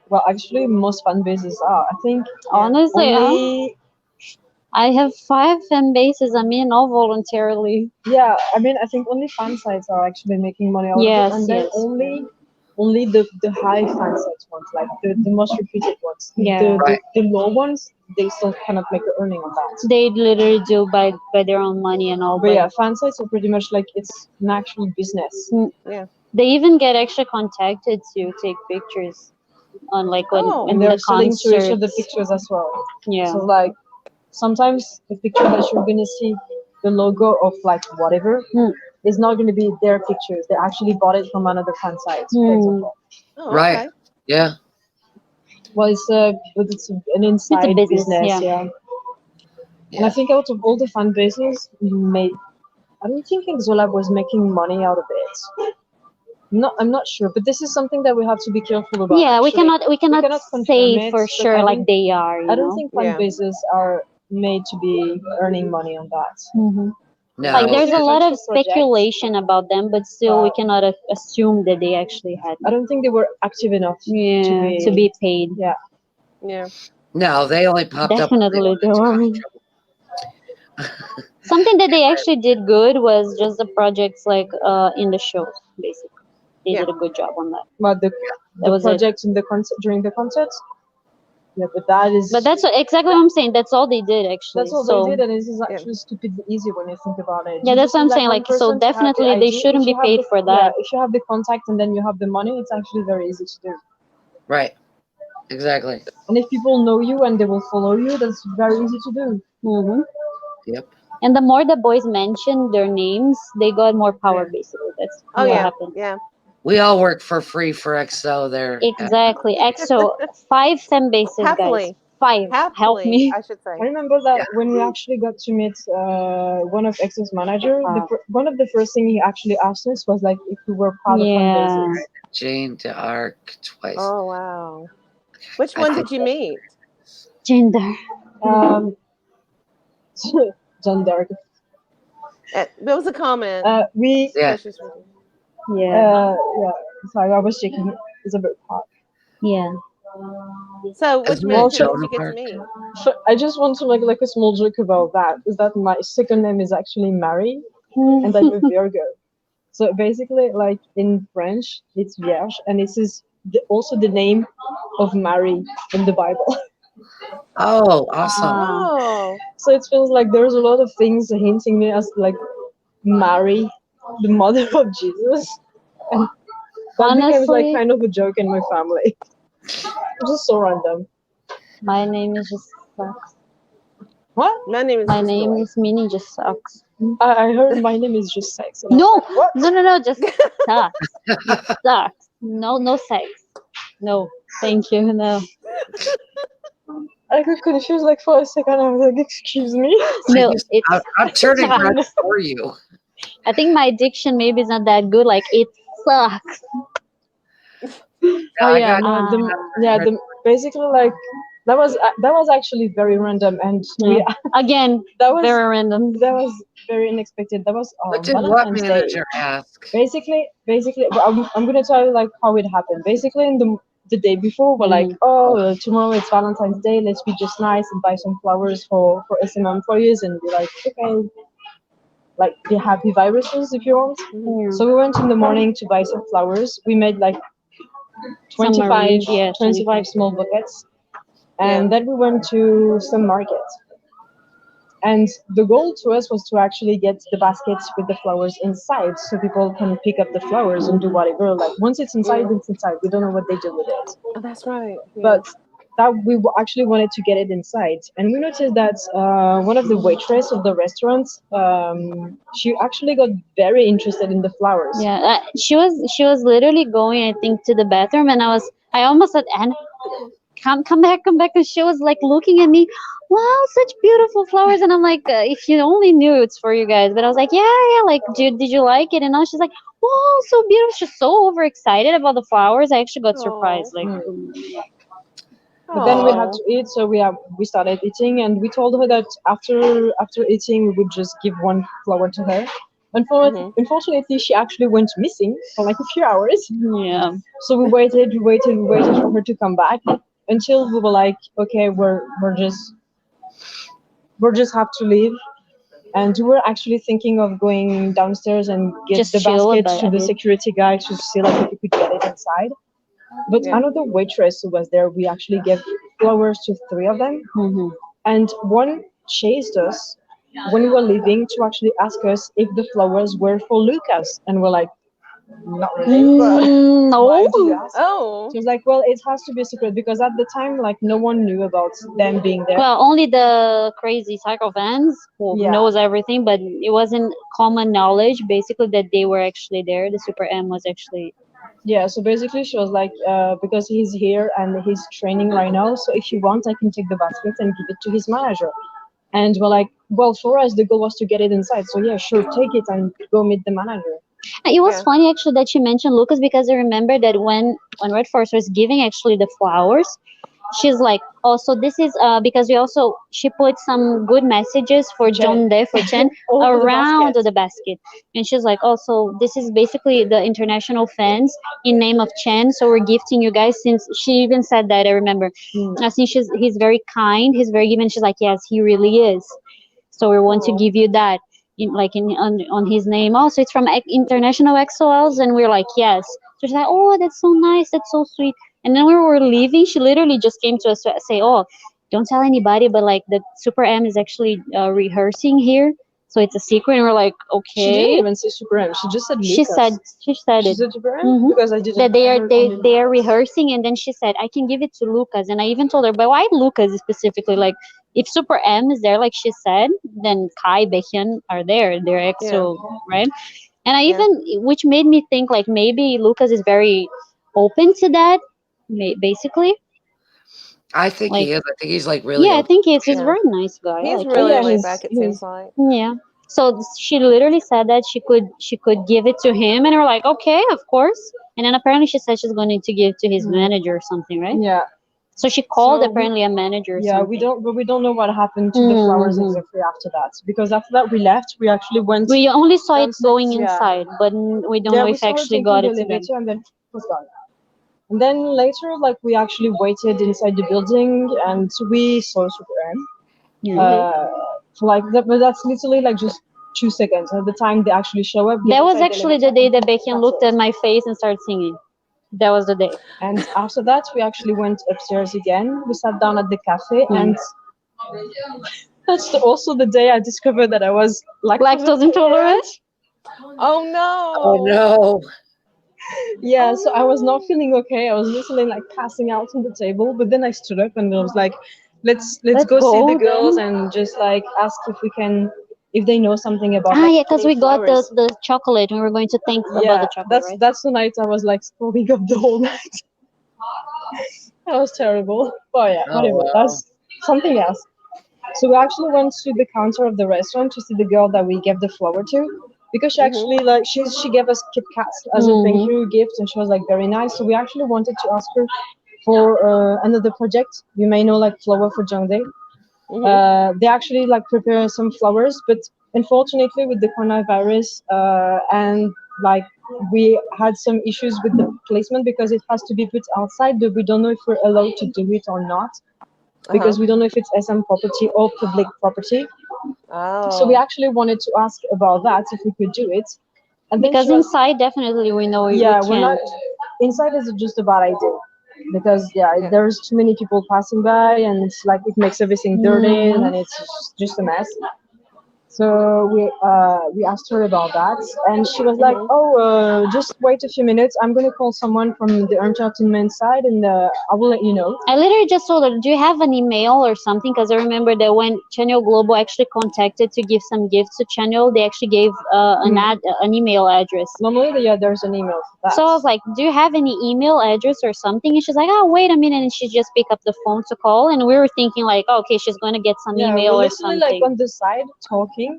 well, actually, most fan bases are. I think
yeah.
Honestly,
only.
I have 5 fan bases. I mean, all voluntarily.
Yeah, I mean, I think only fan sites are actually making money out of it,
Yes,
and then
yes.
only the high fan sites ones, like the most reputed ones.
Yeah.
right.
The low ones, they still kind of make an earning on that.
They literally do by their own money and all.
But yeah, fan sites are pretty much like it's an actual business.
Yeah.
They even get actually contacted to take pictures on like
Oh.
And
when
they're
the
selling to each other
concerts.
pictures as well.
Yeah.
So like sometimes the picture that you're gonna see the logo of like whatever
Hmm.
is not gonna be their pictures. They actually bought it from another fan site, for
Hmm.
example.
Oh,
Right.
okay.
Yeah.
Well, it's an inside
business,
business,
yeah.
yeah. And I
Yeah.
think out of all the fan bases, I don't think Exolab was making money out of it. I'm not sure, but this is something that we have to be careful about.
Yeah, we
actually.
cannot
confirm
say
it,
for
but
sure like they are,
I don't think fan
Yeah.
bases are made to be earning money on that.
Hmm.
No.
Like there's a
Mostly
lot of
virtual projects.
speculation about them, but still we cannot assume that they actually had.
I don't think they were active enough
Yeah, to be paid.
Yeah.
Yeah.
No, they only popped up.
Definitely they are. Something that they actually did good was just the projects like in the shows, basically. They
Yeah.
did a good job on that.
But
That
the
was it.
project in the concert during the concerts. Yeah, but that is.
But that's exactly what I'm saying. That's all they did actually.
That's all
So
they did, and this is
Yeah.
actually stupidly easy when you think about it.
yeah,
You
that's
just
what I'm
need,
saying.
one
Like so
person to have the
definitely they
idea.
shouldn't
If
be
you have
paid
the-
for
Yeah,
that.
if you have the contact and then you have the money, it's actually very easy to do.
Right. Exactly.
And if people know you and they will follow you, that's very easy to do.
Hmm.
Yep.
And the more the boys mentioned their names, they got more power.
Yeah.
Basically, that's
Oh,
what
yeah.
happened.
Yeah.
We all work for free for XO there.
Exactly. EXO, 5 fan bases, guys.
Happily.
5. Help
Happily,
me.
I should say.
I remember that when we actually got to meet one of Exo's manager, one of the first thing he actually asked us was like if we were part of fan
Yeah.
bases.
Jane to Arc twice.
Oh, wow. Which
I
one
think
did you meet?
Gender.
John Dark.
There was a comment.
We
Yeah.
that she's reading.
Yeah.
yeah. Sorry, I was checking. It's a bit hot.
Yeah.
So, which
Isn't it
manager did
Jonah
you get to
Park?
meet?
I just want to make like a small joke about that. Is that my second name is actually Marie, and I'm a Virgo. So basically, like in French, it's Vierge, and this is also the name of Mary in the Bible.
Oh, awesome.
Oh,
So it feels like there's a lot of things hinting me as like Mary, the mother of Jesus, and that becomes like
Honestly,
kind of a joke in my family. Just so random.
my name is just sucks.
What?
my name is
My
just
name
Joy.
is Minnie just sucks.
I heard my name is just sex. And I was
No,
like, what?
no, just sucks. It sucks. No sex. No, thank you. No,
I got confused like for a second. I was like, excuse me.
no. It's
I'm turning
sucks.
red for you.
I think my diction maybe is not that good. Like it sucks.
Oh
I
yeah,
got
no,
red.
basically like that was actually very random, and
Yeah. Again,
that was
very random.
that was very unexpected. That was
What did what
Valentine's Day.
manager ask?
Basically, well, I'm gonna tell you like how it happened. Basically, in the day before, we're like, tomorrow it's Valentine's Day. Let's be just nice and buy some flowers for SM employees, and be like, okay, like the happy viruses if you want.
Yeah.
So we went in the morning to buy some flowers. We made like 25,
arrange- yeah,
25 small buckets, and
Yeah.
then we went to some market. And the goal to us was to actually get the baskets with the flowers inside, so people can pick up the flowers and do whatever. Like once it's inside, it's inside. We don't know what they do with it.
Oh, that's right. Yeah.
But that we actually wanted to get it inside, and we noticed that one of the waitress of the restaurant, she actually got very interested in the flowers.
Yeah, she was literally going, I think, to the bathroom, and I almost said, Anna, come back, and she was like looking at me, wow, such beautiful flowers, and I'm like, if you only knew it's for you guys, but I was like, yeah, yeah, like, did you like it? And now she's like, wow, so beautiful. She's so overexcited about the flowers. I actually got surprised,
Oh.
like,
But then we had
Oh.
to eat, so we started eating, and we told her that after eating, we would just give one flower to her.
Mhm.
Unfortunately, she actually went missing for like a few hours.
yeah.
So we waited for her to come back until we were like, okay, we're just have to leave. And we were actually thinking of going downstairs and get
Just
the
chill
basket
about
to the
it.
security guy to see like if we could get it inside. But
Yeah.
another waitress who was there, we actually gave flowers to three of them,
Hmm.
and one chased us when we were leaving to actually ask us if the flowers were for Lucas, and we're like, not really, but why do you
No.
ask?
Oh.
She was like, well, it has to be a secret because at the time, like, no one knew about them being there.
Well, only the crazy psycho fans who
Yeah.
knows everything, but it wasn't common knowledge basically that they were actually there. The Super M was actually.
Yeah, so basically she was like, because he's here and he's training right now, so if you want, I can take the basket and give it to his manager. And we're like, well, for us, the goal was to get it inside. So yeah, sure, take it and go meet the manager.
It was
Yeah.
funny actually that you mentioned Lucas, because I remember that when Red Force was giving actually the flowers, she's like, oh, so this is because we also she put some good messages for John Day for Chen
All over the
around
basket.
the basket, and she's like, oh, so this is basically the international fans in name of Chen, so we're gifting you guys. Since she even said that, I remember, I think he's very kind, he's very giving. She's like, yes, he really is. So we want to
Oh.
give you that on his name. Also, it's from International XOLs, and we're like, yes. So she's like, oh, that's so nice, that's so sweet. And then when we were leaving, she literally just came to us to say, oh, don't tell anybody, but like the Super M is actually rehearsing here, so it's a secret. And we're like,
She didn't
okay.
even say Super M. She just said
She
Lucas.
said
She
it.
said Super M
Hmm.
because I didn't.
That they are
hear
they
only
they are
Lucas.
rehearsing, and then she said, I can give it to Lucas. And I even told her, but why Lucas specifically? Like, if Super M is there, like she said, then Kai, Baekhyun are there. They're
Yeah.
EXO, right? And I
Yeah.
even, which made me think like maybe Lucas is very open to that, basically.
I think
Like,
he is. I think he's like really
yeah, I
open.
think he's a
Yeah.
very nice guy.
He's
Like,
Oh
really
yeah,
laid back. It seems
he's
like.
yeah. So she literally said that she could give it to him, and we're like, okay, of course. And then apparently she said she's going to give it to his manager or something, right?
yeah.
So she called
So
apparently a manager or
yeah,
something.
we don't know what happened to the flowers
Mhm.
exactly after that, because after that we left. We actually went
We only saw it
downstairs.
going
Yeah,
inside, but we don't
yeah.
know
We
if
saw her
actually
taking
got
the
it to them.
elevator and then it was gone. And then later, like we actually waited inside the building and we saw Super M.
Yeah.
For like that, but that's literally like just 2 seconds. At the time they actually show up. Get
That was
inside the
actually the
elevator,
day
and
that Baekhyun
that's
looked
it.
at my face and started singing. That was the day.
And after that, we actually went upstairs again. We sat down at the cafe, and that's also the day I discovered that I was
Lactose intolerant.
Oh
Oh
no.
no.
Yeah,
Oh
so I was not
no.
feeling okay. I was literally like passing out on the table, but then I stood up and I was like, let's
Let's
go see the
go
girls
then.
and just like ask if they know something about
Ah,
like
yeah, because
getting
we got
flowers.
the chocolate and we were going to thank about
Yeah,
the chocolate, right?
that's the night I was like throwing up the whole night. That was terrible. But yeah,
Oh
whatever.
wow.
That's something else. So we actually went to the counter of the restaurant to see the girl that we gave the flower to, because she
Mhm.
actually like she gave us Kit Kats as a thank you gift, and she was like very nice. So we actually wanted to ask her for another project. You may know like Flower for Jungdae.
Mhm.
They actually like prepare some flowers, but unfortunately with the coronavirus and like we had some issues with the placement because it has to be put outside, but we don't know if we're allowed to do it or not
Uh-huh.
because we don't know if it's SM property or public property. So we
Oh.
actually wanted to ask about that if we could do it. And then
Because
she was,
inside, definitely we know we
yeah, we're not
can't.
inside is just a bad idea because yeah,
Yeah.
there's too many people passing by and it's like it makes everything dirty and then it's just a mess. So we asked her about that, and she was like,
Mhm.
"Oh, just wait a few minutes. I'm gonna call someone from the entertainment side, and I will let you know."
I literally just told her, "Do you have an email or something?" Because I remember that when Channel Global actually contacted to give some gifts to Channel, they actually gave an email address.
Normally, yeah, there's an email for that.
So I was like, "Do you have any email address or something?" And she's like, "Oh, wait a minute." And she just picked up the phone to call, and we were thinking like, oh, "Okay, she's going to get some
Yeah,
email
we're
or
literally
something."
like on the side talking,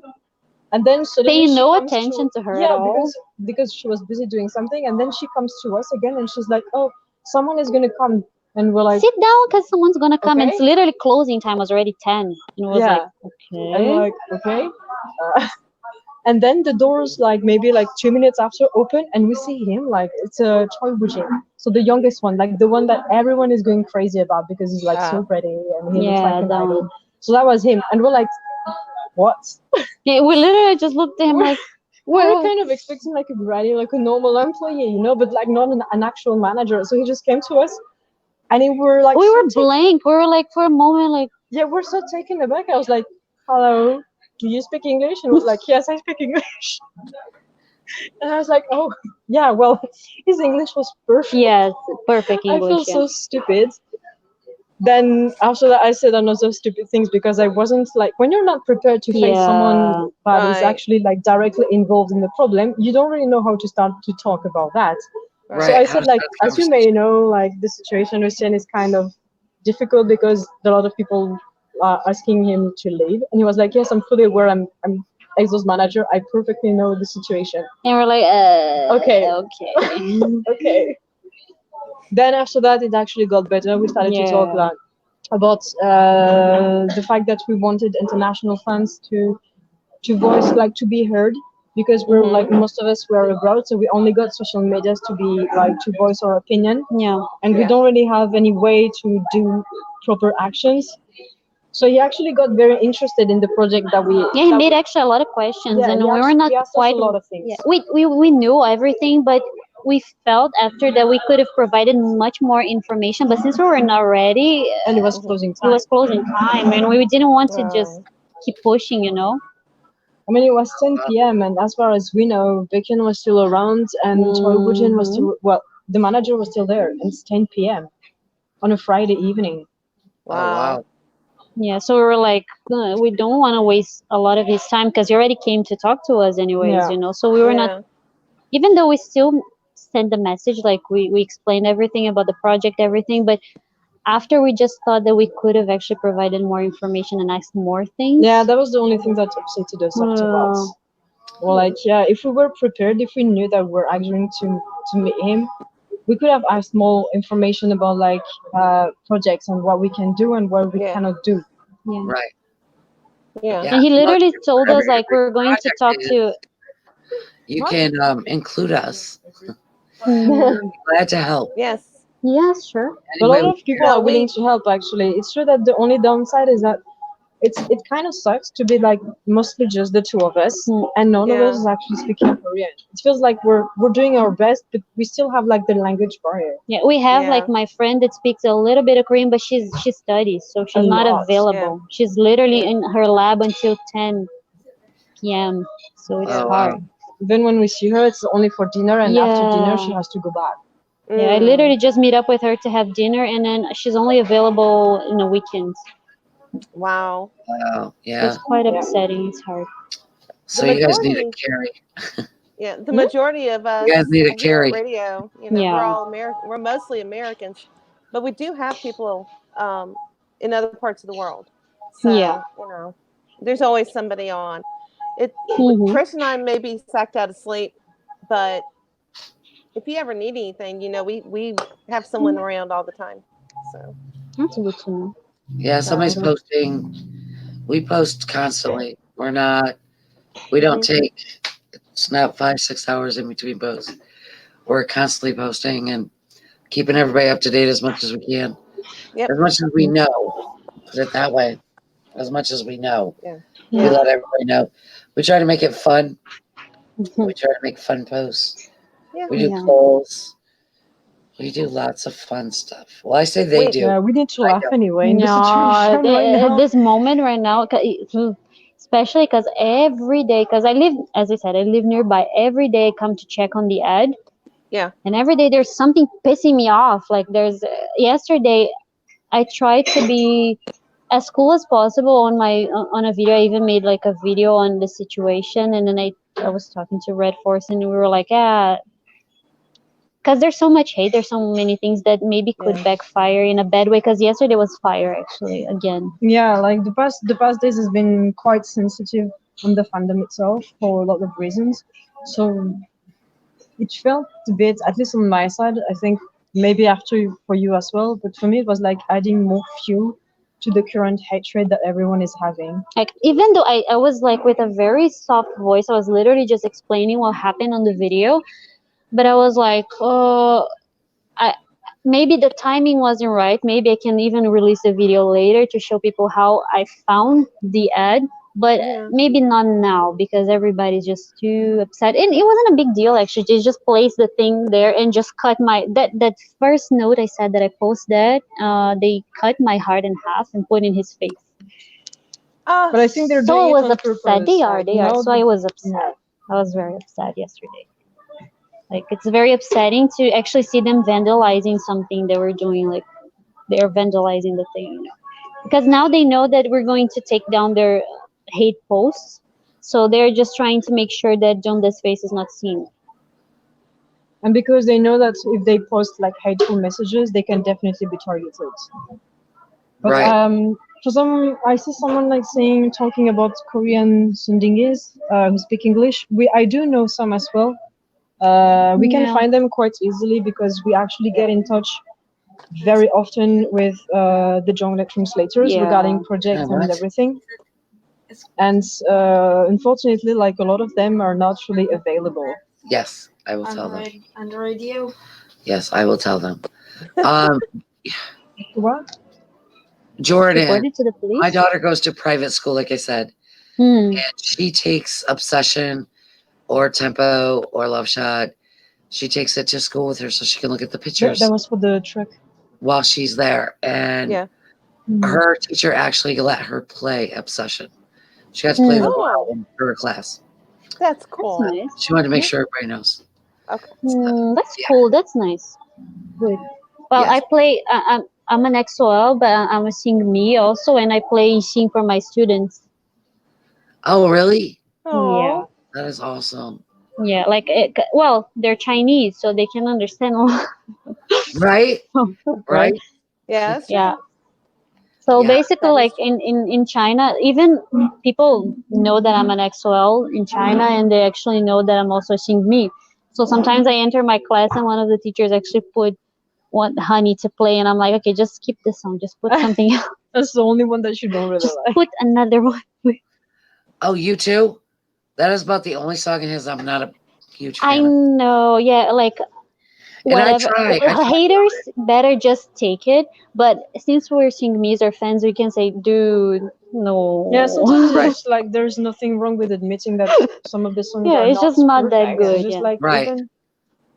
and then suddenly
Paying
she
no
comes
attention to her at
yeah,
all.
because she was busy doing something, and then she comes to us again, and she's like, "Oh, someone is gonna come," and we're like,
Sit down, because someone's going to come. And
"Okay."
it's literally closing time was already 10. And it was
Yeah,
like,
and
okay.
we're like, "Okay." And then the doors, like maybe like 2 minutes after, open, and we see him. Like it's Choi Woo-jin, so the youngest one, like the one that everyone is going crazy about because he's like so pretty and he looks like
Yeah,
an
that
idol.
one.
So that was him, and we're like, "What?"
Yeah, we literally just looked at him like,
We were
well,
kind of expecting like a granny, like a normal employee, but like not an actual manager. So he just came to us, and we were like,
we were blank. We were like, for a moment, like,
yeah, we're so taken aback. I was like, "Hello, do you speak English?" And he was like, "Yes, I speak English." And I was like, "Oh, yeah, well, his English was perfect."
yes, perfect
I feel
English. Yeah.
so stupid. Then after that, I said another stupid things because I wasn't like, when you're not prepared to face
Yeah.
someone that is
Right.
actually like directly involved in the problem, you don't really know how to start to talk about that. So
Right.
I
How
said
to
like,
start the
as you may
conversation.
know, like the situation with Chen is kind of difficult because a lot of people are asking him to leave, and he was like, "Yes, I'm fully aware. I'm Exo's manager. I perfectly know the situation."
And we're like,
Okay.
okay.
Okay. Then after that, it actually got better. We started to talk
Yeah.
about the fact that we wanted international fans to voice, like to be heard, because we're
Mhm.
like most of us were abroad, so we only got social medias to be like to voice our opinion,
Yeah.
and we
Yeah.
don't really have any way to do proper actions. So he actually got very interested in the project that we.
Yeah, he
that
made
we-
actually a lot of questions,
yeah,
and we were not
he asked us
quite.
a lot of things.
Yeah, we knew everything, but we felt after that we could have provided much more information. But since we were not ready,
And it was
Mhm.
closing
it
time.
was closing time, and we didn't want to just
Wow.
keep pushing, you know.
I mean, it was 10 p.m. and as far as we know, Baekhyun was still around and Choi Woo-jin was still, well, the manager was still there, and it's 10 p.m. on a Friday evening.
Oh,
Wow.
wow.
Yeah, so we were like, we don't want to waste a lot of his time because he already came to talk to us anyways,
Yeah.
you know. So we were not,
Yeah.
even though we still sent the message, like we explained everything about the project, everything, but after we just thought that we could have actually provided more information and asked more things.
Yeah, that was the only thing that upset us afterwards.
Uh,
Well, like, yeah, if we were prepared, if we knew that we're actually going to meet him, we could have asked more information about like projects and what we can do and what we
Yeah.
cannot do.
yeah.
Right.
Yeah.
Yeah.
And he
I'd love
literally
to.
told
Whenever
us like
every
we're going to
project
talk
is,
to.
you
What?
can include us.
Mm,
Glad to help.
Yes.
yeah, sure.
A
Any way
lot
we
of people
No,
are willing
we.
to help. Actually, it's true that the only downside is that it kind of sucks to be like mostly just the two of us,
Mm.
and none of us
Yeah.
is actually speaking Korean. It feels like we're doing our best, but we still have like the language barrier.
Yeah, we have
Yeah.
like my friend that speaks a little bit of Korean, but she studies, so
A
she's not
lot.
available. She's literally
Yeah.
in her lab until 10 p.m. So it's
Yeah.
Oh,
hard.
wow.
Even when we see her, it's only for dinner, and after dinner, she
Yeah.
has to go back.
Yeah, I
Mm.
literally just meet up with her to have dinner, and then she's only available in the weekends.
Wow.
Wow.
So
Yeah.
it's quite
Yeah.
upsetting. It's hard.
So
The
you guys need a
majority.
carry.
Yeah. The
Hmm?
majority of
You guys
us
need a
here at
carry.
radio, we're
Yeah.
all American. We're mostly Americans, but we do have people in other parts of the world.
Yeah.
So there's always somebody on.
Hmm.
Chris and I may be sacked out of sleep, but if you ever need anything, we have someone around all the time. So
That's good to know.
Yeah. Somebody's
so.
posting. We post constantly. We don't
Mhm.
take, it's not 5, 6 hours in between posts. We're constantly posting and keeping everybody up to date as much as we can.
Yep.
As much as we know. Put it that way. As much as we know.
Yeah.
We
Yeah.
let everybody know. We try to make it fun.
Mhm.
We try to make fun posts.
Yeah.
We do
Yeah.
polls. We do lots of fun stuff. Well, I say they
We
do.
Yeah, we need to
I
laugh
don't.
anyway in the
No,
situation right
at
now.
this moment right now, especially because every day, because I live, as I said, I live nearby. Every day I come to check on the ad,
Yeah.
and every day there's something pissing me off. Like there's yesterday I tried to be as cool as possible on my on a video. I even made like a video on the situation, and then I was talking to Red Force, and we were like, yeah, because there's so much hate, there's so many things that maybe could
Yeah.
backfire in a bad way. Because yesterday was fire actually again.
Yeah, like the past days has been quite sensitive on the fandom itself for a lot of reasons. So it felt a bit, at least on my side, I think maybe after for you as well, but for me it was like adding more fuel to the current hatred that everyone is having.
Like even though I was like with a very soft voice, I was literally just explaining what happened on the video, but I was like, oh, I maybe the timing wasn't right. Maybe I can even release a video later to show people how I found the ad, but
Yeah.
maybe not now because everybody's just too upset. And it wasn't a big deal actually. They just placed the thing there and just cut my that first note I said that I posted. They cut my heart in half and put in his face.
But I think they're
So I
doing it
was
on
upset.
purpose.
They are.
Like,
They are.
now
So I was upset. I was very upset yesterday. Like it's very upsetting to actually see them vandalizing something they were doing. Like they're vandalizing the thing, you know. Because now they know that we're going to take down their hate posts. So they're just trying to make sure that Jonda's face is not seen.
and because they know that if they post like hateful messages, they can definitely be targeted. But
Right.
for some, I see someone like saying talking about Korean Sundingis who speak English. I do know some as well. We can
Yeah.
find them quite easily because we actually get in touch very often with the Jongle translators
Yeah.
regarding projects
Yeah,
and
what?
everything. And unfortunately, like a lot of them are not really available.
Yes, I will tell them.
On the radio.
Yes, I will tell them. Um,
What?
Jordan,
Reported to the police.
my daughter goes to private school, like I said,
Hmm.
and she takes Obsession or Tempo or Love Shot. She takes it to school with her so she can look at the pictures
That was for the truck.
while she's there. And
Yeah.
her teacher actually let her play Obsession. She got to play the whole
Oh,
album for her class.
that's
That's
cool.
nice.
She wanted to make sure everybody knows.
Okay.
That's
Yeah.
cool. That's nice. Good. Well,
Yes.
I play. I'm an XOL, but I'm a sing me also, and I play sing for my students.
Oh, really?
Oh.
That is awesome.
Yeah. Like, well, they're Chinese, so they can understand a lot.
Right? Right?
Yeah. That's
Yeah.
true.
So
Yeah.
basically,
That
like
is
in China, even people know that I'm an XOL in China, and they actually know that I'm also sing me. So sometimes I enter my class, and one of the teachers actually want Honey to play, and I'm like, okay, just skip this song, just put something else,
That's the only one that you don't really
just
like.
put another one.
Oh, you too? That is about the only song of his I'm not a huge
I
fan of.
know, yeah, like
And I
whatever.
tried. I tried.
Haters better just take it. But since we're seeing Mr. fans, we can say, dude, no.
Yeah, sometimes
Right.
it's just like there's nothing wrong with admitting that some of the songs
Yeah,
are
it's
not
just not that
perfect.
good,
It's just
yeah.
like
Right.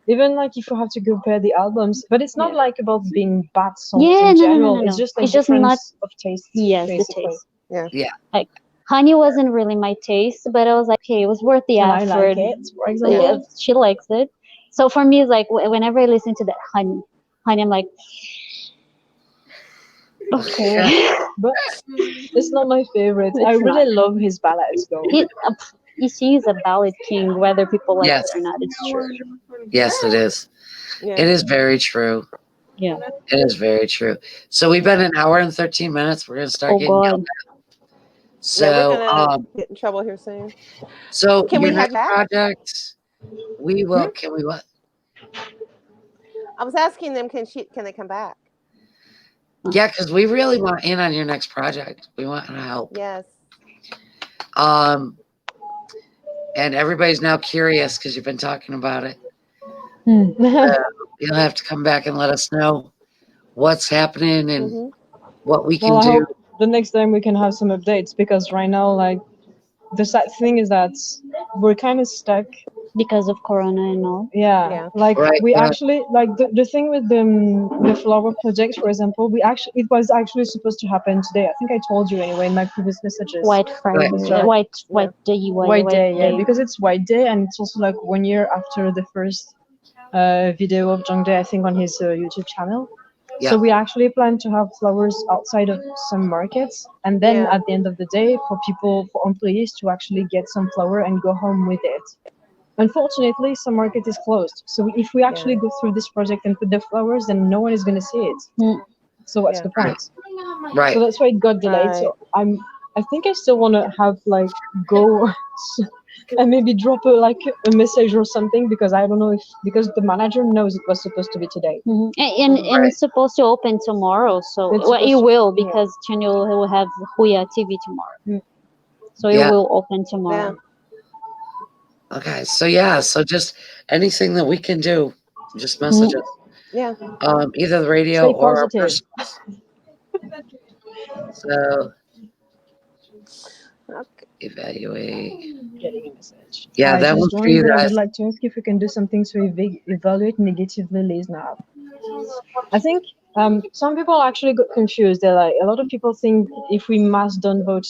even like if you have to compare the albums, but it's not
Yeah.
like about being bad songs
Yeah,
in
no,
general.
no.
It's just like
It's just
difference
not.
of taste.
Yes, the
basically.
taste.
Yeah.
Yeah.
Like Honey wasn't really my taste, but I was like, okay, it was worth the
And I
effort.
like it, for
Yeah,
example.
she likes it. So for me, it's like whenever I listen to that Honey, I'm like, okay.
But it's not my favorite. I
It's
really
not.
love his ballads though.
He is a ballad king, whether people like
Yes.
it or not. It's true.
Yes, it is.
Yeah.
It is very true.
Yeah.
It is very true. So we've been an hour and 13 minutes. We're gonna start
Oh
getting yelled
God.
at.
Yeah, we're
So
gonna get in trouble here soon.
so
Can
your
we have
next
back?
project, we will can we what?
I was asking them, can they come back?
Yeah, because we really want in on your next project. We want to help.
Yes.
And everybody's now curious because you've been talking about it.
Hmm.
You'll have to come back and let us know what's happening and
Hmm.
what we can
Well, I
do.
hope the next time we can have some updates because right now, like, the sad thing is that we're kind of stuck
because of Corona and all.
Yeah,
Yeah.
like
Right.
we
Yeah.
actually like the thing with the flower projects, for example, we actually it was actually supposed to happen today. I think I told you anyway in my previous messages.
White Friday,
Right.
Sorry.
white day,
White Day, yeah,
day.
because it's White Day and it's also like 1 year after the first video of Jongdae, I think, on his YouTube channel.
Yeah.
So we actually plan to have flowers outside of some markets, and then
Yeah.
at the end of the day, for employees to actually get some flower and go home with it. Unfortunately, some market is closed. So if we actually go through this project and put the flowers, then no one is going to see it.
Mm.
So what's
Yeah.
the point?
Right.
So that's why it got delayed. So I think I still want to have like go and maybe drop a message or something, because I don't know if because the manager knows it was supposed to be today.
And it's supposed to open tomorrow, so
It's
well, it
supposed to-
will
yeah.
because Chanyeol will have Huya TV tomorrow,
Mm.
so it
Yeah.
will open tomorrow.
Okay. So yeah. So just anything that we can do, just message us.
Yeah.
Either the radio
Stay
or our
positive.
personals. So
Okay.
evaluate.
Getting a message.
Yeah,
I
that
just
one's for
joined,
you
but I would
guys.
like to ask if we can do something to evaluate negatively now. I think some people actually got confused. They're like, a lot of people think if we mass downvote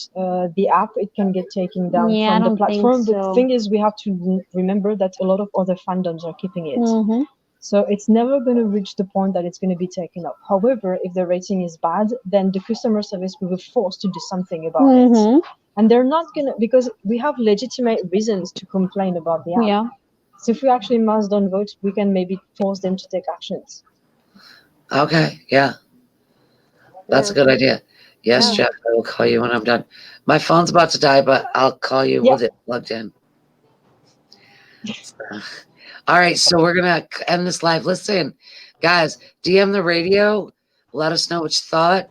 the app, it can get taken down
Yeah, I
from the
don't think
platform. But the
so.
thing is, we have to remember that a lot of other fandoms are keeping it.
Mm-hmm.
So it's never going to reach the point that it's going to be taken up. However, if the rating is bad, then the customer service will be forced to do something about it.
Mm-hmm.
And they're not going to, because we have legitimate reasons to complain about the app.
Yeah.
So if we actually mass downvote, we can maybe force them to take actions.
Okay. Yeah, that's a
Yeah.
good idea. Yes,
Yeah.
Jeff. I will call you when I'm done. My phone's about to die, but I'll call you
Yeah.
with it plugged in. So, all right. So we're gonna end this live. Listen, guys, DM the radio. Let us know what you thought.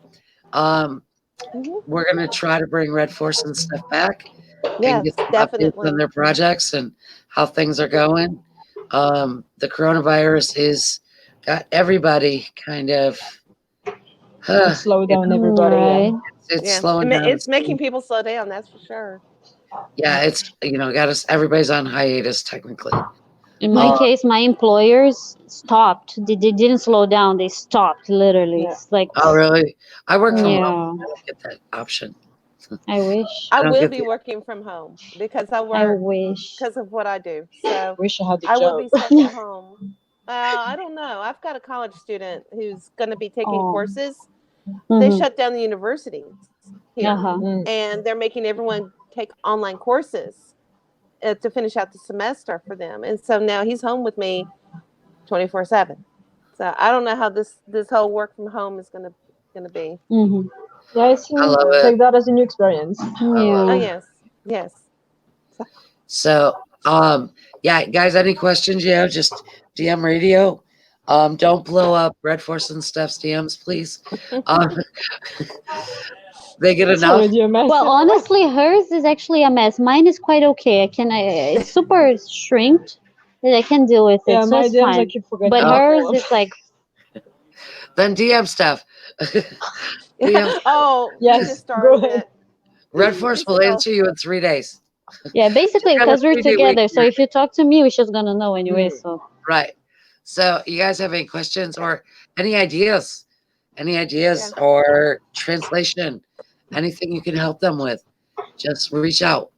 We're gonna try to bring Red Force and stuff back and
Yes,
get some updates
definitely.
on their projects and how things are going. The coronavirus is got everybody kind of
Slow down everybody.
Right.
it's
Yeah.
slowing down.
It's making people slow down, that's for sure.
Yeah, it's got us. Everybody's on hiatus technically.
In my case, my employers stopped. They didn't slow down. They stopped literally.
Yeah.
It's like,
Oh, really? I work from home.
yeah.
I don't get that option.
I wish.
I
don't
will
get
be
the-
working from home because I
I
work
wish.
because of what I do. So
Wish I had a
I will
job.
be stuck at home. I don't know. I've got a college student who's going to be taking
Oh.
courses. They
Mm-hmm.
shut down the universities here,
Uh-huh.
Mm.
and they're making everyone take online courses to finish out the semester for them. And so now he's home with me 24/7. So I don't know how this whole work from home is gonna be.
Mm-hmm.
Yeah, it's
I love it.
take that as a new experience.
Oh
Yeah.
yes, yes.
So, yeah, guys, any questions you have, just DM radio. Don't blow up Red Force and Steph's DMs, please. They get
It's
enough.
already a mess.
Well, honestly, hers is actually a mess. Mine is quite okay. It's super shrinked that I can deal with it,
Yeah,
so
my
it's
DMs I
fine.
keep forgetting.
But
Oh.
hers is like,
Then DM Steph. DM
Oh, we
Yes,
just
go
started
ahead.
it.
Red Force will answer you in 3 days.
yeah, basically
She's got a
because we're
3-day
together.
week
So
here.
if you talk to me, we're just gonna know anyway.
Mm.
So
Right. So, you guys have any questions or any ideas? Any ideas or translation? Anything you can help them with? Just reach out.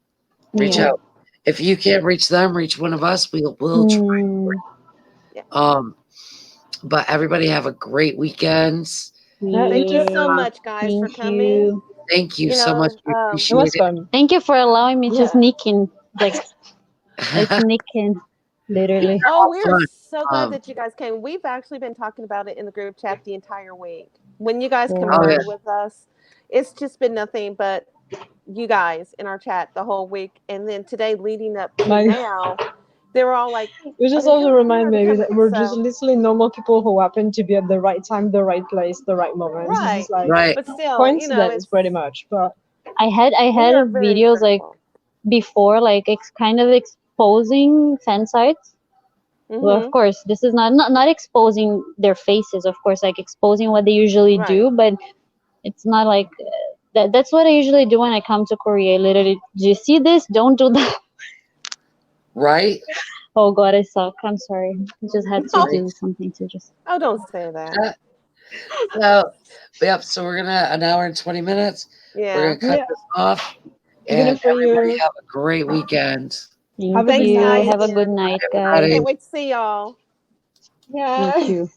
Reach
yeah.
out. If you can't reach them, reach one of us. We'll try.
Mm,
But everybody have a great weekend.
Thank you so
yeah.
much, guys, for
Thank
coming.
you.
Thank you
You
so much.
know,
We
It
appreciate
was
it.
fun.
Thank you for allowing me to
Yeah.
sneak in, like sneak in, literally.
Oh, we are
Fun.
so glad
Um,
that you guys came. We've actually been talking about it in the group chat the entire week. When you guys
Oh,
confirmed
yeah.
with us, it's just been nothing but you guys in our chat the whole week. And then today, leading up to
My-
now, they were all like,
You just
"Are they
also
coming?
remind
Are they
me that
coming?"
we're
So-
just literally normal people who happen to be at the right time, the right place, the right moment. It's
right.
just like
Right.
But still,
coincidence,
it's
pretty much. But
I
we
had
are very
videos like
thankful.
before, like kind of exposing fan sites. Well, of
Mhm.
course, this is not exposing their faces, of course, like exposing what they usually
Right.
do, but it's not like that's what I usually do when I come to Korea. Literally, do you see this? Don't do that.
Right.
Oh God, I suck. I'm sorry. I just had to
No.
do something to just.
Oh, don't say that.
So, yep. So we're gonna an hour and 20 minutes. We're
Yeah.
gonna cut
Yeah.
this off,
Even
and
if we
everybody have a great weekend.
Thank
have a good
Thanks,
you.
guys.
night.
Have a good night, guys.
Everybody.
Can't wait to see y'all.
Me
Yeah.
too.